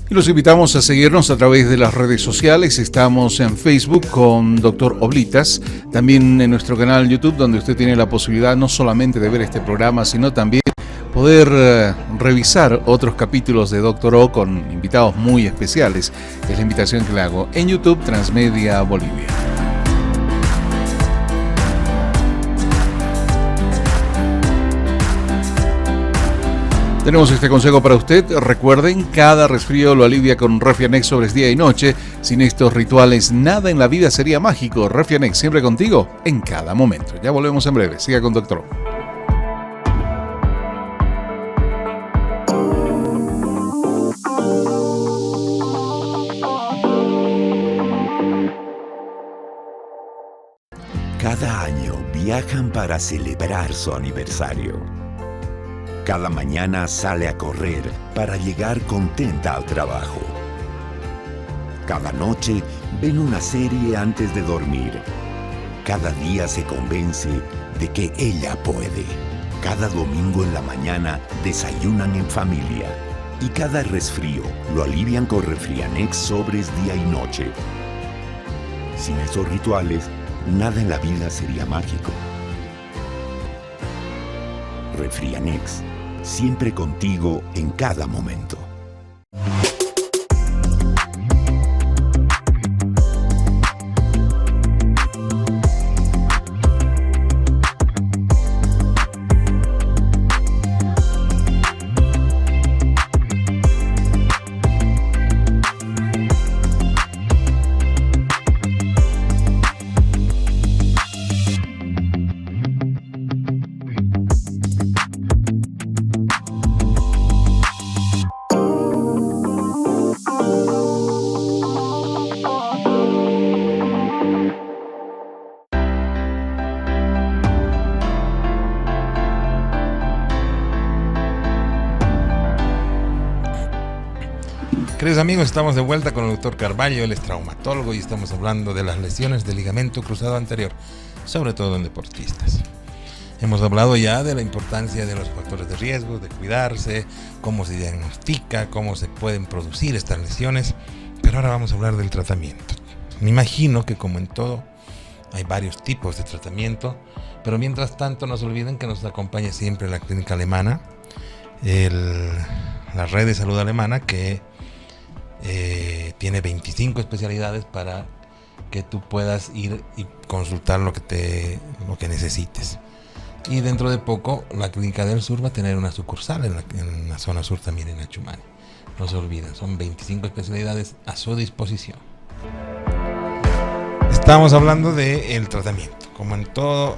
Los invitamos a seguirnos a través de las redes sociales. Estamos en Facebook con Dr. Oblitas, también en nuestro canal YouTube, donde usted tiene la posibilidad no solamente de ver este programa, sino también poder revisar otros capítulos de Dr. O con invitados muy especiales. Es la invitación que le hago en YouTube, Transmedia Bolivia. Tenemos este consejo para usted. Recuerden, cada resfrío lo alivia con Refrianex sobre día y noche. Sin estos rituales, nada en la vida sería mágico. Refrianex, siempre contigo, en cada momento. Ya volvemos en breve. Siga con Doctor. Cada año viajan para celebrar su aniversario. Cada mañana sale a correr para llegar contenta al trabajo. Cada noche ven una serie antes de dormir. Cada día se convence de que ella puede. Cada domingo en la mañana desayunan en familia. Y cada resfrío lo alivian con Refrianex sobres día y noche. Sin esos rituales, nada en la vida sería mágico. Refrianex, siempre contigo en cada momento. Queridos amigos, estamos de vuelta con el doctor Carballo, él es traumatólogo y estamos hablando de las lesiones del ligamento cruzado anterior, sobre todo en deportistas. Hemos hablado ya de la importancia de los factores de riesgo, de cuidarse, cómo se diagnostica, cómo se pueden producir estas lesiones, pero ahora vamos a hablar del tratamiento. Me imagino que como en todo hay varios tipos de tratamiento, pero mientras tanto no se olviden que nos acompaña siempre la clínica alemana, la red de salud alemana que tiene 25 especialidades para que tú puedas ir y consultar lo que necesites. Y dentro de poco la Clínica del Sur va a tener una sucursal en la zona sur también, en Achumani. No se olviden, son 25 especialidades a su disposición. Estamos hablando del tratamiento. Como en todo,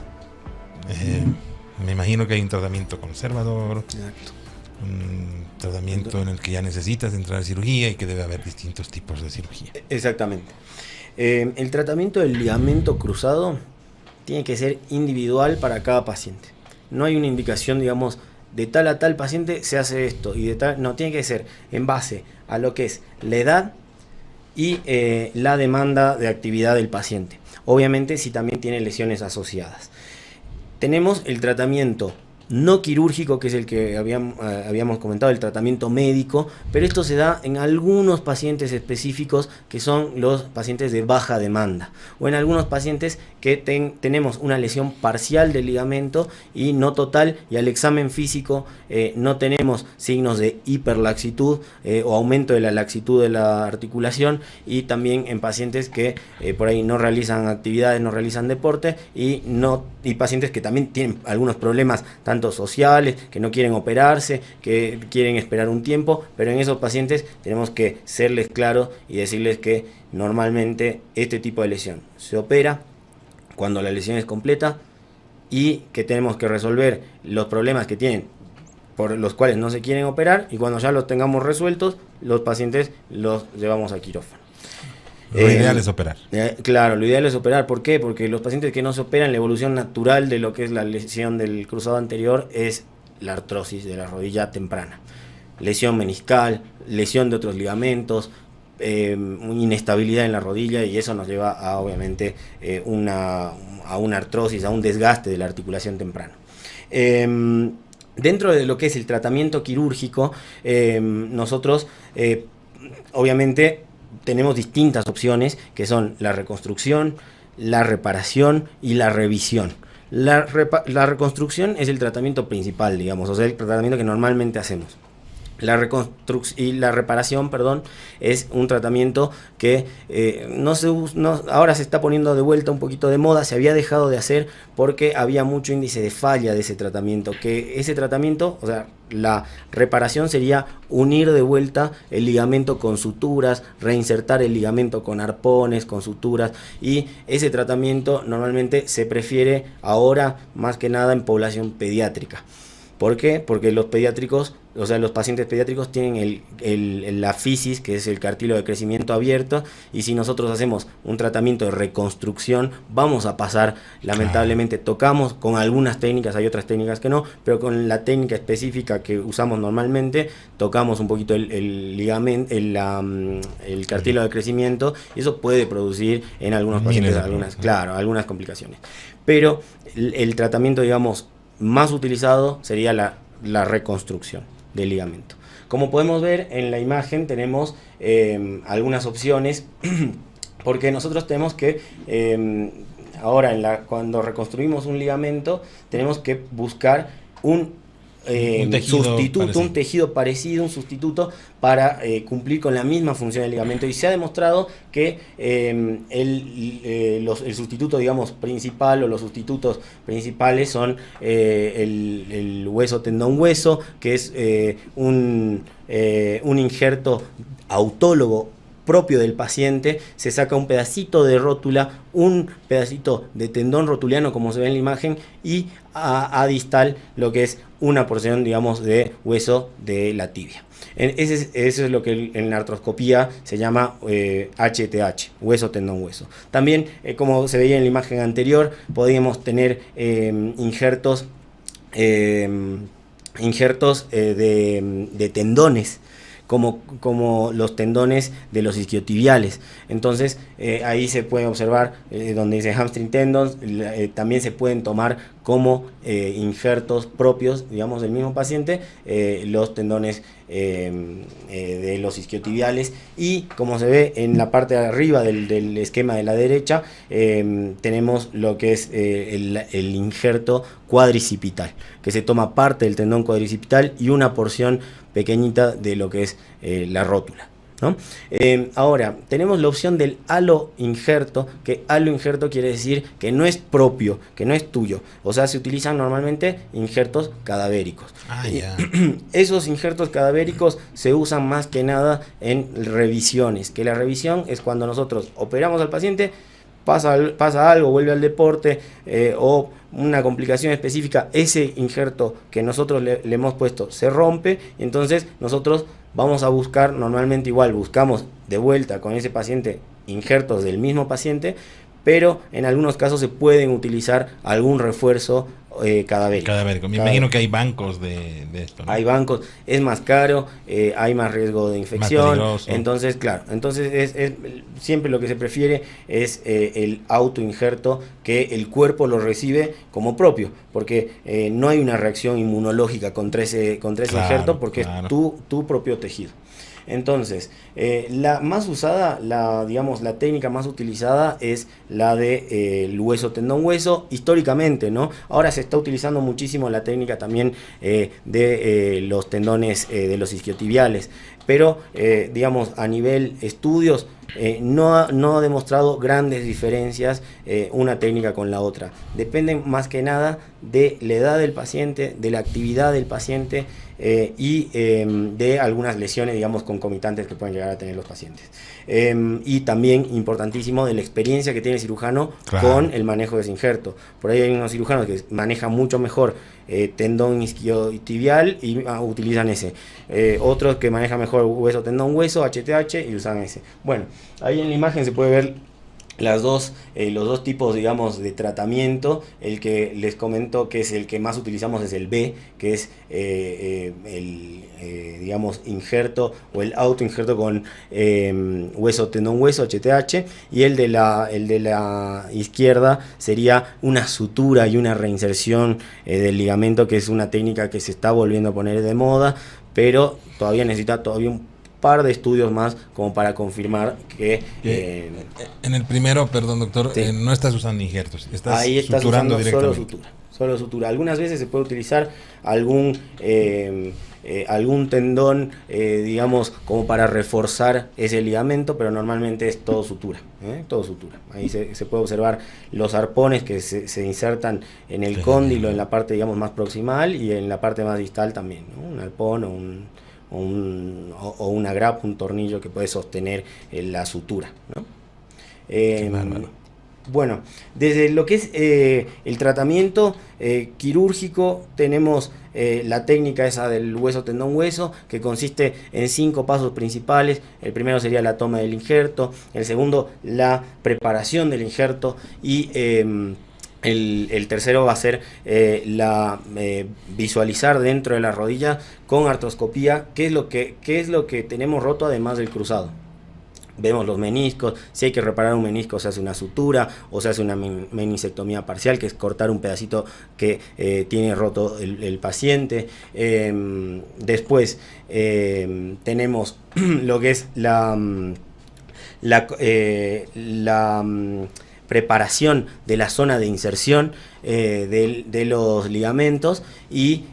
me imagino que hay un tratamiento conservador. Exacto. Un tratamiento en el que ya necesitas entrar a cirugía y que debe haber distintos tipos de cirugía. Exactamente. El tratamiento del ligamento cruzado tiene que ser individual para cada paciente. No hay una indicación, digamos, de tal a tal paciente se hace esto y de tal. No, tiene que ser en base a lo que es la edad y la demanda de actividad del paciente. Obviamente, si también tiene lesiones asociadas. Tenemos el tratamiento no quirúrgico, que es el que habíamos comentado, el tratamiento médico, pero esto se da en algunos pacientes específicos que son los pacientes de baja demanda, o en algunos pacientes que tenemos una lesión parcial del ligamento y no total, y al examen físico no tenemos signos de hiperlaxitud o aumento de la laxitud de la articulación, y también en pacientes que por ahí no realizan actividades, no realizan deporte, y pacientes que también tienen algunos problemas tanto sociales, que no quieren operarse, que quieren esperar un tiempo, pero en esos pacientes tenemos que serles claros y decirles que normalmente este tipo de lesión se opera cuando la lesión es completa y que tenemos que resolver los problemas que tienen por los cuales no se quieren operar, y cuando ya los tengamos resueltos, los pacientes los llevamos al quirófano. Lo ideal es operar. Claro, lo ideal es operar. ¿Por qué? Porque los pacientes que no se operan, la evolución natural de lo que es la lesión del cruzado anterior es la artrosis de la rodilla temprana. Lesión meniscal, lesión de otros ligamentos, inestabilidad en la rodilla, y eso nos lleva a, obviamente, a una artrosis, a un desgaste de la articulación temprana. Dentro de lo que es el tratamiento quirúrgico, nosotros, obviamente, tenemos distintas opciones, que son la reconstrucción, la reparación y la revisión. La reconstrucción es el tratamiento principal, digamos, o sea, el tratamiento que normalmente hacemos. La reparación, es un tratamiento que ahora se está poniendo de vuelta un poquito de moda. Se había dejado de hacer porque había mucho índice de falla de ese tratamiento. Que ese tratamiento, o sea, la reparación sería unir de vuelta el ligamento con suturas, reinsertar el ligamento con arpones, con suturas, y ese tratamiento normalmente se prefiere ahora más que nada en población pediátrica. ¿Por qué? Porque los pediátricos, o sea, los pacientes pediátricos tienen la fisis, que es el cartílago de crecimiento abierto, y si nosotros hacemos un tratamiento de reconstrucción, vamos a pasar, lamentablemente, tocamos con algunas técnicas, hay otras técnicas que no, pero con la técnica específica que usamos normalmente, tocamos un poquito el ligamento, el cartílago de crecimiento, y eso puede producir en algunos pacientes algunas complicaciones. Pero el tratamiento, digamos, más utilizado sería la reconstrucción del ligamento. Como podemos ver en la imagen, tenemos algunas opciones, porque nosotros tenemos que, ahora cuando reconstruimos un ligamento, tenemos que buscar un tejido parecido, un sustituto para cumplir con la misma función del ligamento, y se ha demostrado que el sustituto, digamos, principal, o los sustitutos principales son el hueso tendón hueso, que es un injerto autólogo propio del paciente. Se saca un pedacito de rótula, un pedacito de tendón rotuliano, como se ve en la imagen, y a distal lo que es una porción, digamos, de hueso de la tibia. Eso es lo que en la artroscopía se llama HTH, hueso tendón hueso. También, como se veía en la imagen anterior, podíamos tener injertos de tendones, como los tendones de los isquiotibiales. Entonces ahí se puede observar donde dice hamstring tendons. También se pueden tomar como injertos propios, digamos, del mismo paciente, los tendones de los isquiotibiales. Y como se ve en la parte de arriba del esquema de la derecha, tenemos lo que es el injerto cuadricipital, que se toma parte del tendón cuadricipital y una porción pequeñita de lo que es la rótula, ¿no? Ahora, tenemos la opción del aloinjerto, que aloinjerto quiere decir que no es propio, que no es tuyo. O sea, se utilizan normalmente injertos cadavéricos. Esos injertos cadavéricos se usan más que nada en revisiones, que la revisión es cuando nosotros operamos al paciente, pasa algo, vuelve al deporte, o una complicación específica, ese injerto que nosotros le hemos puesto se rompe, y entonces nosotros vamos a buscar, normalmente igual buscamos de vuelta con ese paciente injertos del mismo paciente, pero en algunos casos se pueden utilizar algún refuerzo cadavérico. Me imagino que hay bancos de esto, ¿no? Hay bancos, es más caro, hay más riesgo de infección, entonces siempre lo que se prefiere es el autoinjerto, que el cuerpo lo recibe como propio, porque no hay una reacción inmunológica contra ese injerto, porque es tu propio tejido. Entonces, la más usada, la técnica más utilizada es la de el hueso tendón hueso, históricamente, ¿no? Ahora se está utilizando muchísimo la técnica también de los tendones de los isquiotibiales, pero a nivel estudios no ha demostrado grandes diferencias una técnica con la otra. Dependen más que nada de la edad del paciente, de la actividad del paciente, y de algunas lesiones, digamos, concomitantes que pueden llegar a tener los pacientes. Y también, importantísimo, de la experiencia que tiene el cirujano con el manejo de ese injerto. Por ahí hay unos cirujanos que manejan mucho mejor tendón isquiotibial y utilizan ese. Otros que manejan mejor hueso tendón hueso, HTH, y usan ese. Bueno, ahí en la imagen se puede ver los dos tipos, digamos, de tratamiento. El que les comento que es el que más utilizamos es el B, que es injerto o el autoinjerto con hueso tendón hueso, HTH, y el de la izquierda sería una sutura y una reinserción del ligamento, que es una técnica que se está volviendo a poner de moda, pero todavía necesita un par de estudios más como para confirmar que en el primero, perdón doctor, no estás usando injertos, ahí estás suturando usando directamente. solo sutura. Solo sutura. Algunas veces se puede utilizar algún tendón, digamos, como para reforzar ese ligamento, pero normalmente es todo sutura. Todo sutura. Ahí se puede observar los arpones que se insertan en el cóndilo, en la parte, digamos, más proximal, y en la parte más distal también, ¿no? Un arpón o una grapa, un tornillo que puede sostener la sutura, ¿no? Bueno, desde lo que es el tratamiento quirúrgico, tenemos la técnica esa del hueso, tendón, hueso, que consiste en 5 pasos principales. El primero sería la toma del injerto, el segundo la preparación del injerto, y el tercero va a ser visualizar dentro de la rodilla con artroscopía qué es lo que tenemos roto, además del cruzado. Vemos los meniscos, si hay que reparar un menisco se hace una sutura o se hace una meniscectomía parcial, que es cortar un pedacito que tiene roto el paciente. Después tenemos lo que es la preparación de la zona de inserción de los ligamentos, y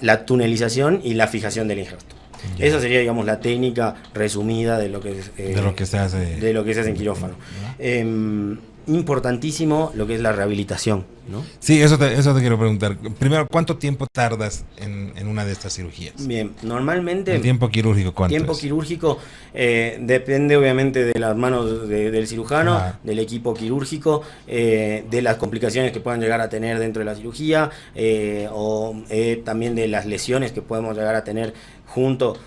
la tunelización y la fijación del injerto. Ya. Esa sería, digamos, la técnica resumida de lo que es, de lo que se hace en quirófano. Importantísimo lo que es la rehabilitación, ¿no? Sí, eso te quiero preguntar. Primero, ¿cuánto tiempo tardas en una de estas cirugías? Bien, normalmente... ¿El tiempo quirúrgico cuánto tiempo es? quirúrgico depende obviamente de las manos del cirujano, del equipo quirúrgico, de las complicaciones que puedan llegar a tener dentro de la cirugía, o también de las lesiones que podemos llegar a tener junto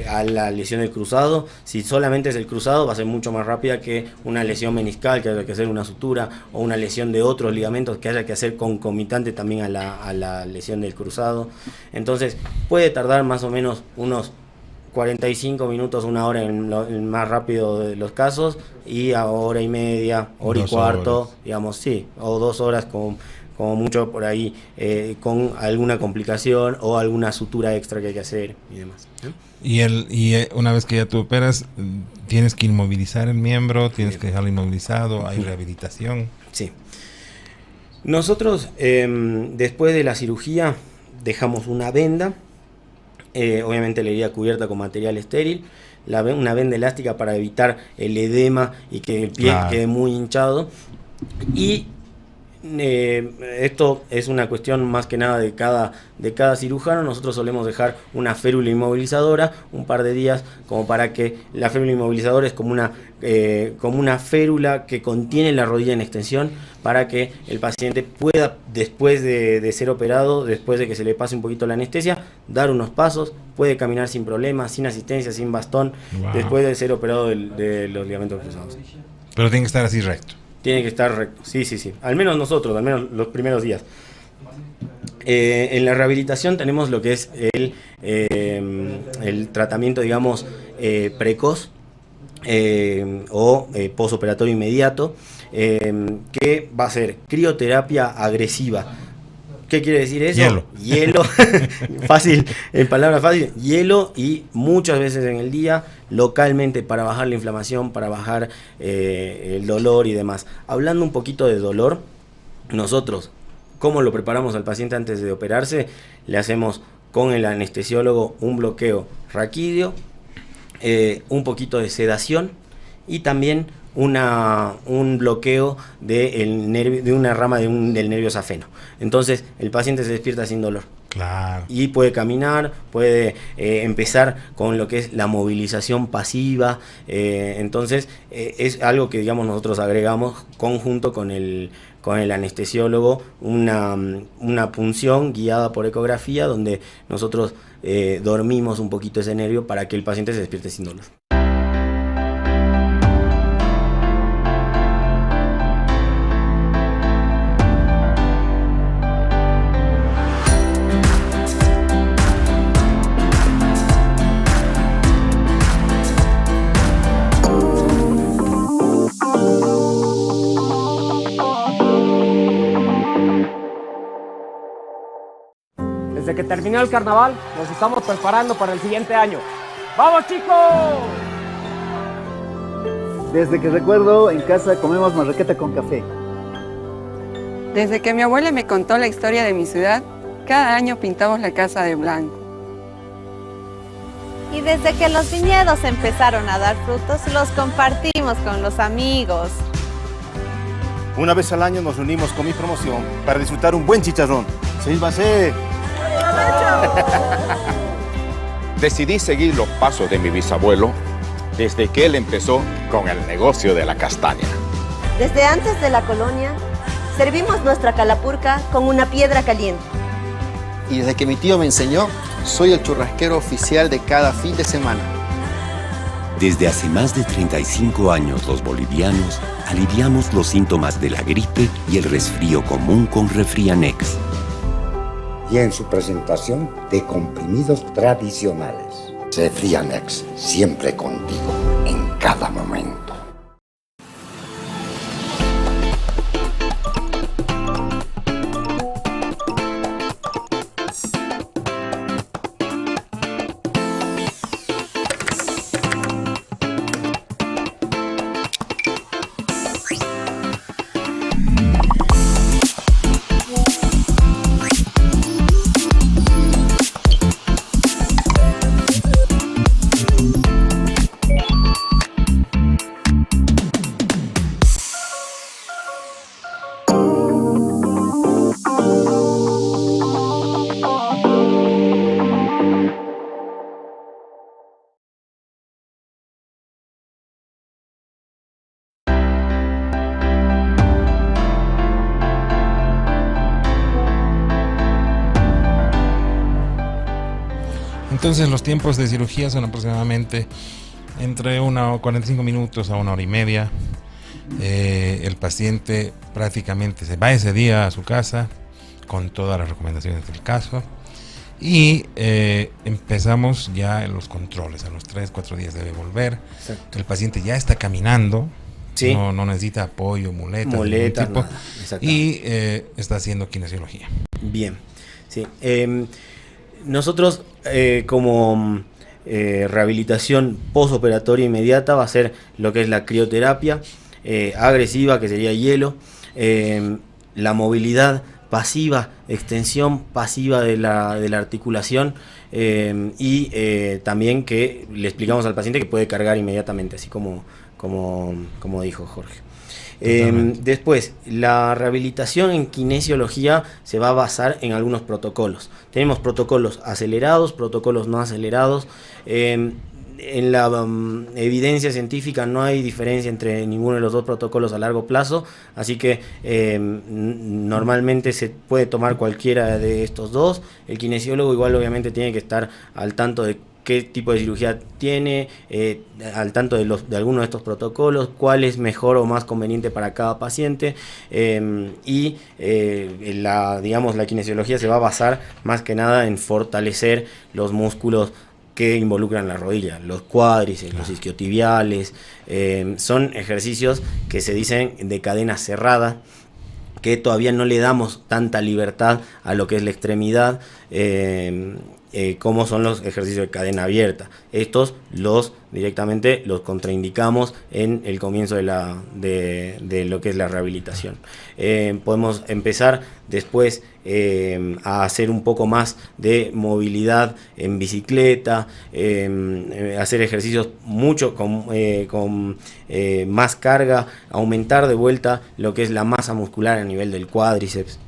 a la lesión del cruzado. Si solamente es el cruzado, va a ser mucho más rápida que una lesión meniscal, que haya que hacer una sutura, o una lesión de otros ligamentos que haya que hacer concomitante también a la lesión del cruzado. Entonces puede tardar más o menos unos 45 minutos, una hora en el más rápido de los casos, y a hora y media, hora y cuarto, digamos, sí, o 2 horas como mucho por ahí, con alguna complicación o alguna sutura extra que hay que hacer y demás. Y una vez que ya tú operas, tienes que inmovilizar el miembro, tienes que dejarlo inmovilizado, hay rehabilitación. Sí. Nosotros, después de la cirugía, dejamos una venda, obviamente la herida cubierta con material estéril, una venda elástica para evitar el edema y que el pie quede muy hinchado. Y esto es una cuestión más que nada de cada cirujano. Nosotros solemos dejar una férula inmovilizadora un par de días, como para que la férula inmovilizadora es como una férula que contiene la rodilla en extensión, para que el paciente pueda, después de ser operado, después de que se le pase un poquito la anestesia, dar unos pasos, puede caminar sin problemas, sin asistencia, sin bastón, después de ser operado de los ligamentos cruzados. Pero tiene que estar así recto. Tiene que estar recto, sí. Al menos nosotros, al menos los primeros días. En la rehabilitación tenemos lo que es el tratamiento, digamos, precoz o postoperatorio inmediato, que va a ser crioterapia agresiva. ¿Qué quiere decir eso? Hielo. Fácil, en palabras fáciles, hielo, y muchas veces en el día, localmente, para bajar la inflamación, para bajar el dolor y demás. Hablando un poquito de dolor, nosotros, ¿cómo lo preparamos al paciente antes de operarse? Le hacemos con el anestesiólogo un bloqueo raquídeo, un poquito de sedación, y también un bloqueo de una rama del nervio safeno. Entonces el paciente se despierta sin dolor. Claro. Y puede caminar, puede empezar con lo que es la movilización pasiva. Entonces es algo que, digamos, nosotros agregamos conjunto con el anestesiólogo, una punción guiada por ecografía, donde nosotros dormimos un poquito ese nervio para que el paciente se despierte sin dolor. Desde que terminó el carnaval, nos estamos preparando para el siguiente año. ¡Vamos, chicos! Desde que recuerdo, en casa comemos marraqueta con café. Desde que mi abuela me contó la historia de mi ciudad, cada año pintamos la casa de blanco. Y desde que los viñedos empezaron a dar frutos, los compartimos con los amigos. Una vez al año nos reunimos con mi promoción para disfrutar un buen chicharrón. ¡Sílvase! Decidí seguir los pasos de mi bisabuelo desde que él empezó con el negocio de la castaña. Desde antes de la colonia, servimos nuestra calapurca con una piedra caliente. Y desde que mi tío me enseñó, soy el churrasquero oficial de cada fin de semana. Desde hace más de 35 años los bolivianos aliviamos los síntomas de la gripe y el resfrío común con Refrianex. Y en su presentación de comprimidos tradicionales. Refrianex, siempre contigo, en cada momento. Entonces los tiempos de cirugía son aproximadamente entre 45 minutos a 1 hora y media. El paciente prácticamente se va ese día a su casa con todas las recomendaciones del caso y empezamos ya los controles. A los 3-4 días debe volver. Exacto. El paciente ya está caminando. Sí. No necesita apoyo, muletas de ningún tipo, y está haciendo kinesiología. Bien, sí. Nosotros como rehabilitación postoperatoria inmediata va a ser lo que es la crioterapia agresiva, que sería hielo, la movilidad pasiva, extensión pasiva de la articulación, y también que le explicamos al paciente que puede cargar inmediatamente, así como dijo Jorge. Después, la rehabilitación en kinesiología se va a basar en algunos protocolos. Tenemos protocolos acelerados, protocolos no acelerados. En la evidencia científica no hay diferencia entre ninguno de los dos protocolos a largo plazo, así que normalmente se puede tomar cualquiera de estos dos. El kinesiólogo igual obviamente tiene que estar al tanto de qué tipo de cirugía tiene, al tanto de algunos de estos protocolos, cuál es mejor o más conveniente para cada paciente, y la kinesiología se va a basar más que nada en fortalecer los músculos que involucran la rodilla, los cuádriceps, los isquiotibiales. Son ejercicios que se dicen de cadena cerrada, que todavía no le damos tanta libertad a lo que es la extremidad, como son los ejercicios de cadena abierta. Estos directamente los contraindicamos en el comienzo de lo que es la rehabilitación. Podemos empezar después a hacer un poco más de movilidad en bicicleta, hacer ejercicios mucho con más carga, aumentar de vuelta lo que es la masa muscular a nivel del cuádriceps.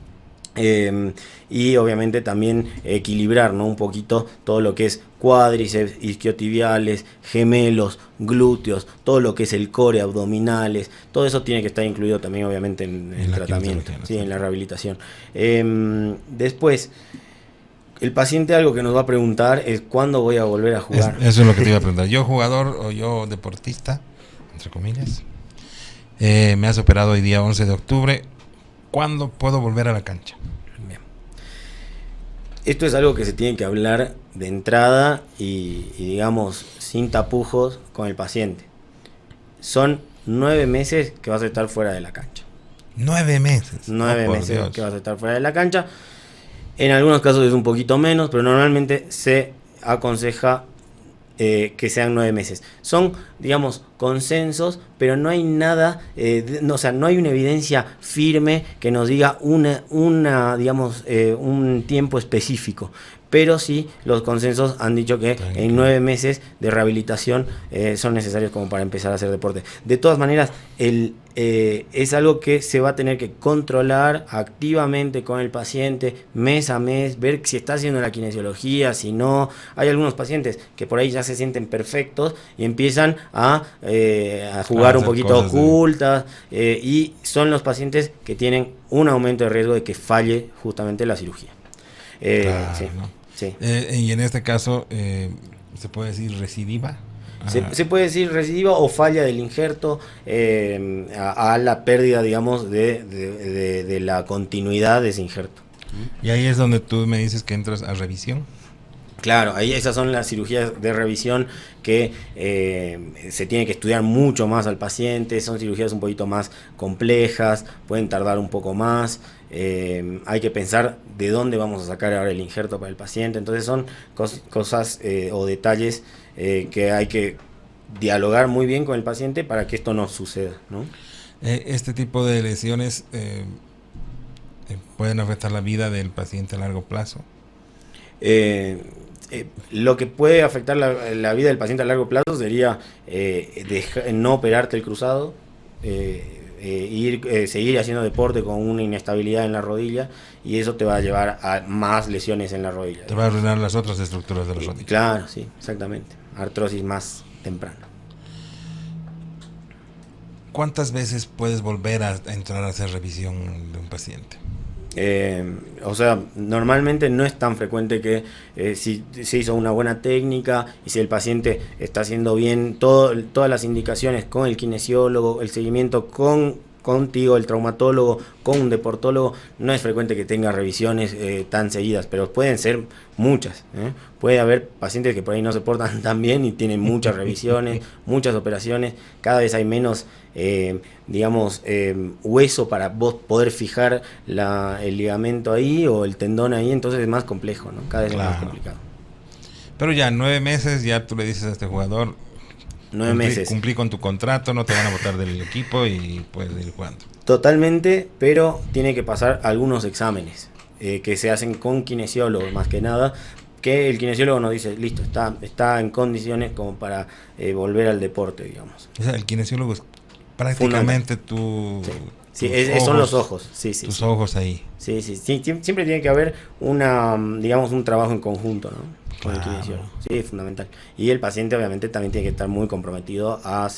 Y obviamente también equilibrar, ¿no?, un poquito todo lo que es cuádriceps, isquiotibiales, gemelos, glúteos, todo lo que es el core, abdominales, todo eso tiene que estar incluido también obviamente en el tratamiento, sí, en la rehabilitación. Después, el paciente algo que nos va a preguntar es ¿cuándo voy a volver a jugar? Eso es lo que te iba a preguntar. Yo jugador o yo deportista, entre comillas, me has operado hoy día 11 de octubre. ¿Cuándo puedo volver a la cancha? Bien. Esto es algo que se tiene que hablar de entrada y digamos sin tapujos con el paciente. Son 9 meses que vas a estar fuera de la cancha. 9 meses. 9 meses que vas a estar fuera de la cancha. En algunos casos es un poquito menos, pero normalmente se aconseja que sean 9 meses. Son, digamos, consensos, pero no hay nada, no hay una evidencia firme que nos diga un tiempo específico. Pero sí, los consensos han dicho que en 9 meses de rehabilitación son necesarios como para empezar a hacer deporte. De todas maneras, es algo que se va a tener que controlar activamente con el paciente, mes a mes, ver si está haciendo la kinesiología, si no. Hay algunos pacientes que por ahí ya se sienten perfectos y empiezan a jugar un poquito ocultas, y son los pacientes que tienen un aumento de riesgo de que falle justamente la cirugía. Claro, sí, ¿no? Sí. Y en este caso, ¿se puede decir recidiva? Se puede decir recidiva o falla del injerto a la pérdida, digamos, de la continuidad de ese injerto. Y ahí es donde tú me dices que entras a revisión. Claro, ahí esas son las cirugías de revisión que se tiene que estudiar mucho más al paciente, son cirugías un poquito más complejas, pueden tardar un poco más, hay que pensar de dónde vamos a sacar ahora el injerto para el paciente, entonces son cosas o detalles que hay que dialogar muy bien con el paciente para que esto no suceda, ¿no? Este tipo de lesiones pueden afectar la vida del paciente a largo plazo. Lo que puede afectar la vida del paciente a largo plazo sería no operarte el cruzado, seguir haciendo deporte con una inestabilidad en la rodilla, y eso te va a llevar a más lesiones en la rodilla. Te va a arruinar las otras estructuras de la rodilla. Claro, sí, exactamente. Artrosis más temprana. ¿Cuántas veces puedes volver a entrar a hacer revisión de un paciente? Normalmente no es tan frecuente que si se hizo una buena técnica y si el paciente está haciendo bien todas las indicaciones con el kinesiólogo, el seguimiento contigo, el traumatólogo, con un deportólogo, no es frecuente que tenga revisiones tan seguidas, pero pueden ser muchas. Puede haber pacientes que por ahí no se portan tan bien y tienen muchas revisiones, muchas operaciones, cada vez hay menos hueso para vos poder fijar el ligamento ahí o el tendón ahí, entonces es más complejo, ¿no? Cada vez es más complicado. Pero ya 9 meses, ya tú le dices a este jugador, 9 meses. Cumplí con tu contrato, no te van a botar del equipo y puedes ir jugando. Totalmente, pero tiene que pasar algunos exámenes que se hacen con kinesiólogos más que nada, que el kinesiólogo nos dice, listo, está en condiciones como para volver al deporte, digamos. O sea, el kinesiólogo es prácticamente son los ojos. Tus ojos ahí. Sí, siempre tiene que haber un trabajo en conjunto, ¿no? Con el kinesiólogo. Sí, es fundamental. Y el paciente obviamente también tiene que estar muy comprometido a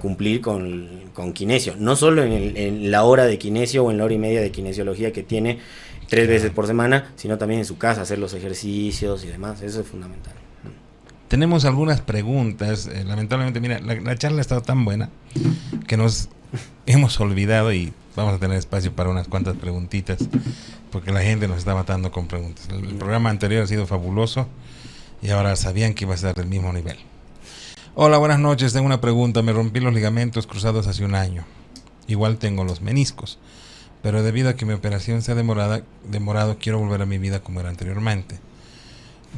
cumplir con kinesio. No solo en la hora de kinesio o en la hora y media de kinesiología que tiene 3 veces por semana, sino también en su casa, hacer los ejercicios y demás. Eso es fundamental. Tenemos algunas preguntas. Lamentablemente, mira, la charla ha estado tan buena que nos hemos olvidado y vamos a tener espacio para unas cuantas preguntitas, porque la gente nos está matando con preguntas. El programa anterior ha sido fabuloso y ahora sabían que iba a estar del mismo nivel. Hola, buenas noches. Tengo una pregunta. Me rompí los ligamentos cruzados hace 1 año. Igual tengo los meniscos, pero debido a que mi operación se ha demorado, quiero volver a mi vida como era anteriormente.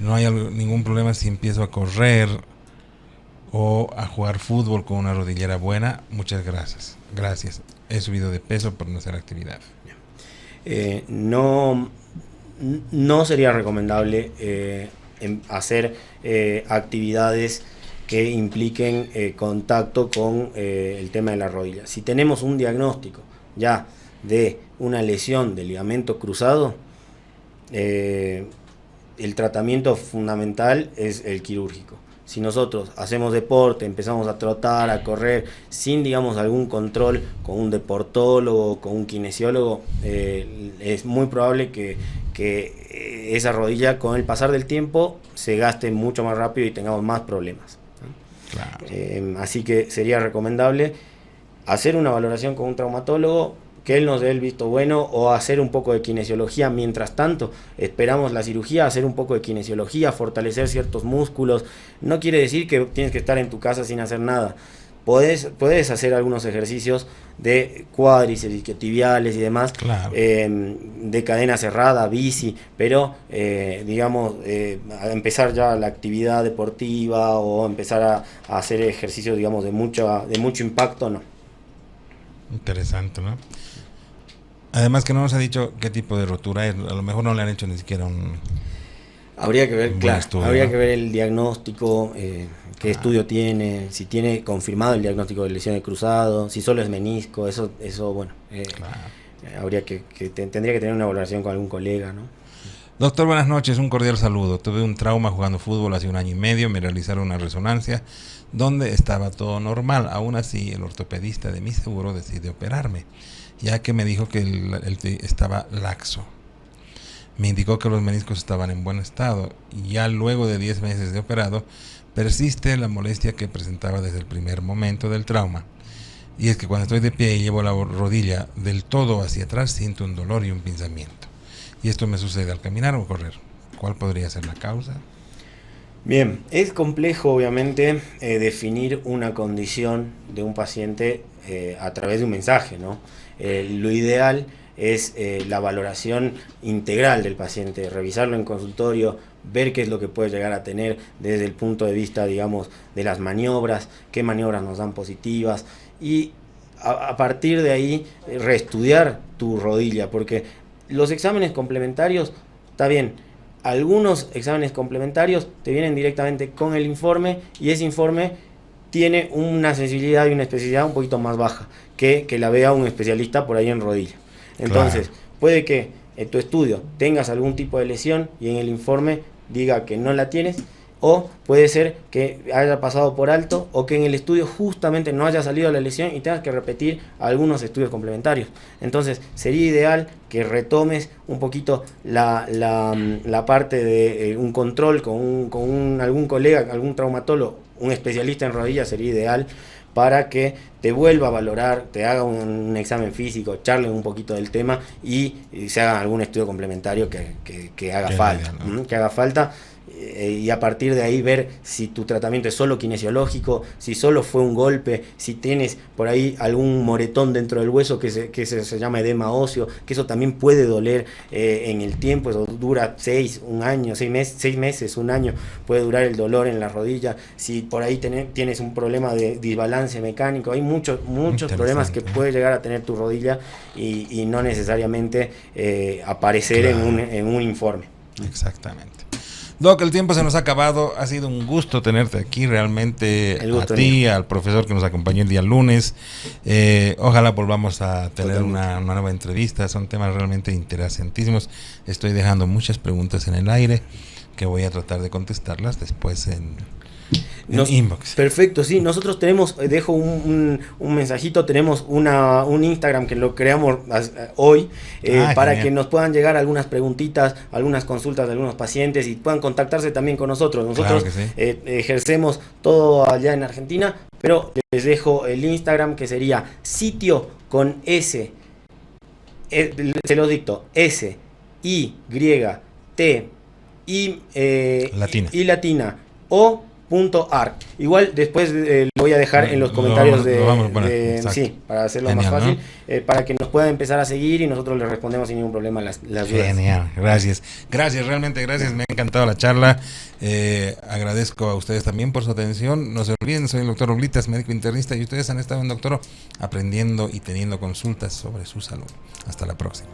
No hay ningún problema si empiezo a correr o a jugar fútbol con una rodillera buena. Muchas gracias. Gracias. He subido de peso por no hacer actividad. No sería recomendable hacer actividades que impliquen contacto con el tema de la rodilla. Si tenemos un diagnóstico ya de una lesión del ligamento cruzado, el tratamiento fundamental es el quirúrgico. Si nosotros hacemos deporte, empezamos a trotar, a correr, sin, algún control con un deportólogo, con un kinesiólogo, es muy probable que esa rodilla, con el pasar del tiempo, se gaste mucho más rápido y tengamos más problemas, ¿no? Claro. Así que sería recomendable hacer una valoración con un traumatólogo, que él nos dé el visto bueno, o hacer un poco de kinesiología. Mientras tanto, esperamos la cirugía, hacer un poco de kinesiología, fortalecer ciertos músculos. No quiere decir que tienes que estar en tu casa sin hacer nada. podés hacer algunos ejercicios de cuádriceps, isquiotibiales y demás, claro, de cadena cerrada, bici, pero digamos, a empezar ya la actividad deportiva o empezar a hacer ejercicios, digamos, de mucho impacto, no. Interesante, ¿no? Además que no nos ha dicho qué tipo de rotura es, a lo mejor no le han hecho ni siquiera un... Habría que ver, claro, estudio, habría ¿no? que ver el diagnóstico, qué estudio tiene, si tiene confirmado el diagnóstico de lesión de cruzado, si solo es menisco, eso bueno, habría tendría que tener una evaluación con algún colega, ¿no? Doctor, buenas noches, un cordial saludo. Tuve un trauma jugando fútbol hace 1 año y medio, me realizaron una resonancia donde estaba todo normal. Aún así, el ortopedista de mi seguro decidió operarme, ya que me dijo que el estaba laxo. Me indicó que los meniscos estaban en buen estado y ya luego de 10 meses de operado persiste la molestia que presentaba desde el primer momento del trauma. Y es que cuando estoy de pie y llevo la rodilla del todo hacia atrás siento un dolor y un pinzamiento. Y esto me sucede al caminar o correr. ¿Cuál podría ser la causa? Bien, es complejo obviamente definir una condición de un paciente a través de un mensaje, ¿no? Lo ideal es la valoración integral del paciente, revisarlo en consultorio, ver qué es lo que puede llegar a tener desde el punto de vista, digamos, de las maniobras, qué maniobras nos dan positivas y a partir de ahí reestudiar tu rodilla, porque los exámenes complementarios, está bien, algunos exámenes complementarios te vienen directamente con el informe y ese informe tiene una sensibilidad y una especificidad un poquito más baja que la vea un especialista por ahí en rodilla. Entonces, puede que en tu estudio tengas algún tipo de lesión y en el informe diga que no la tienes, o puede ser que haya pasado por alto o que en el estudio justamente no haya salido la lesión y tengas que repetir algunos estudios complementarios. Entonces, sería ideal que retomes un poquito la parte de un control con algún colega, algún traumatólogo, un especialista en rodillas sería ideal para que te vuelva a valorar, te haga un examen físico, charle un poquito del tema y se haga algún estudio complementario que haga falta, ¿no? Que haga falta. Y a partir de ahí ver si tu tratamiento es solo kinesiológico, si solo fue un golpe, si tienes por ahí algún moretón dentro del hueso que se llama edema óseo, que eso también puede doler en el tiempo, eso dura 6 meses, 1 año, puede durar el dolor en la rodilla. Si por ahí tienes un problema de desbalance mecánico, hay muchos problemas que puede llegar a tener tu rodilla y no necesariamente aparecer en un informe. Exactamente. Doc, el tiempo se nos ha acabado, ha sido un gusto tenerte aquí, realmente a ti, al profesor que nos acompañó el día lunes. Ojalá volvamos a tener una nueva entrevista, son temas realmente interesantísimos. Estoy dejando muchas preguntas en el aire que voy a tratar de contestarlas después en inbox. Perfecto, sí, nosotros tenemos, dejo un mensajito, tenemos un Instagram que lo creamos hoy para que nos puedan llegar algunas preguntitas, algunas consultas de algunos pacientes y puedan contactarse también con nosotros. Nosotros ejercemos todo allá en Argentina, pero les dejo el Instagram que sería sitio con S, se los dicto, S, I, T, I latina, O .ar. Igual después lo voy a dejar en los comentarios para hacerlo más fácil, ¿no? Para que nos puedan empezar a seguir y nosotros les respondemos sin ningún problema las dudas. Genial, gracias, realmente gracias, me ha encantado la charla. Agradezco a ustedes también por su atención. No se olviden, soy el doctor Oblitas, médico internista, y ustedes han estado en Doctoro aprendiendo y teniendo consultas sobre su salud. Hasta la próxima.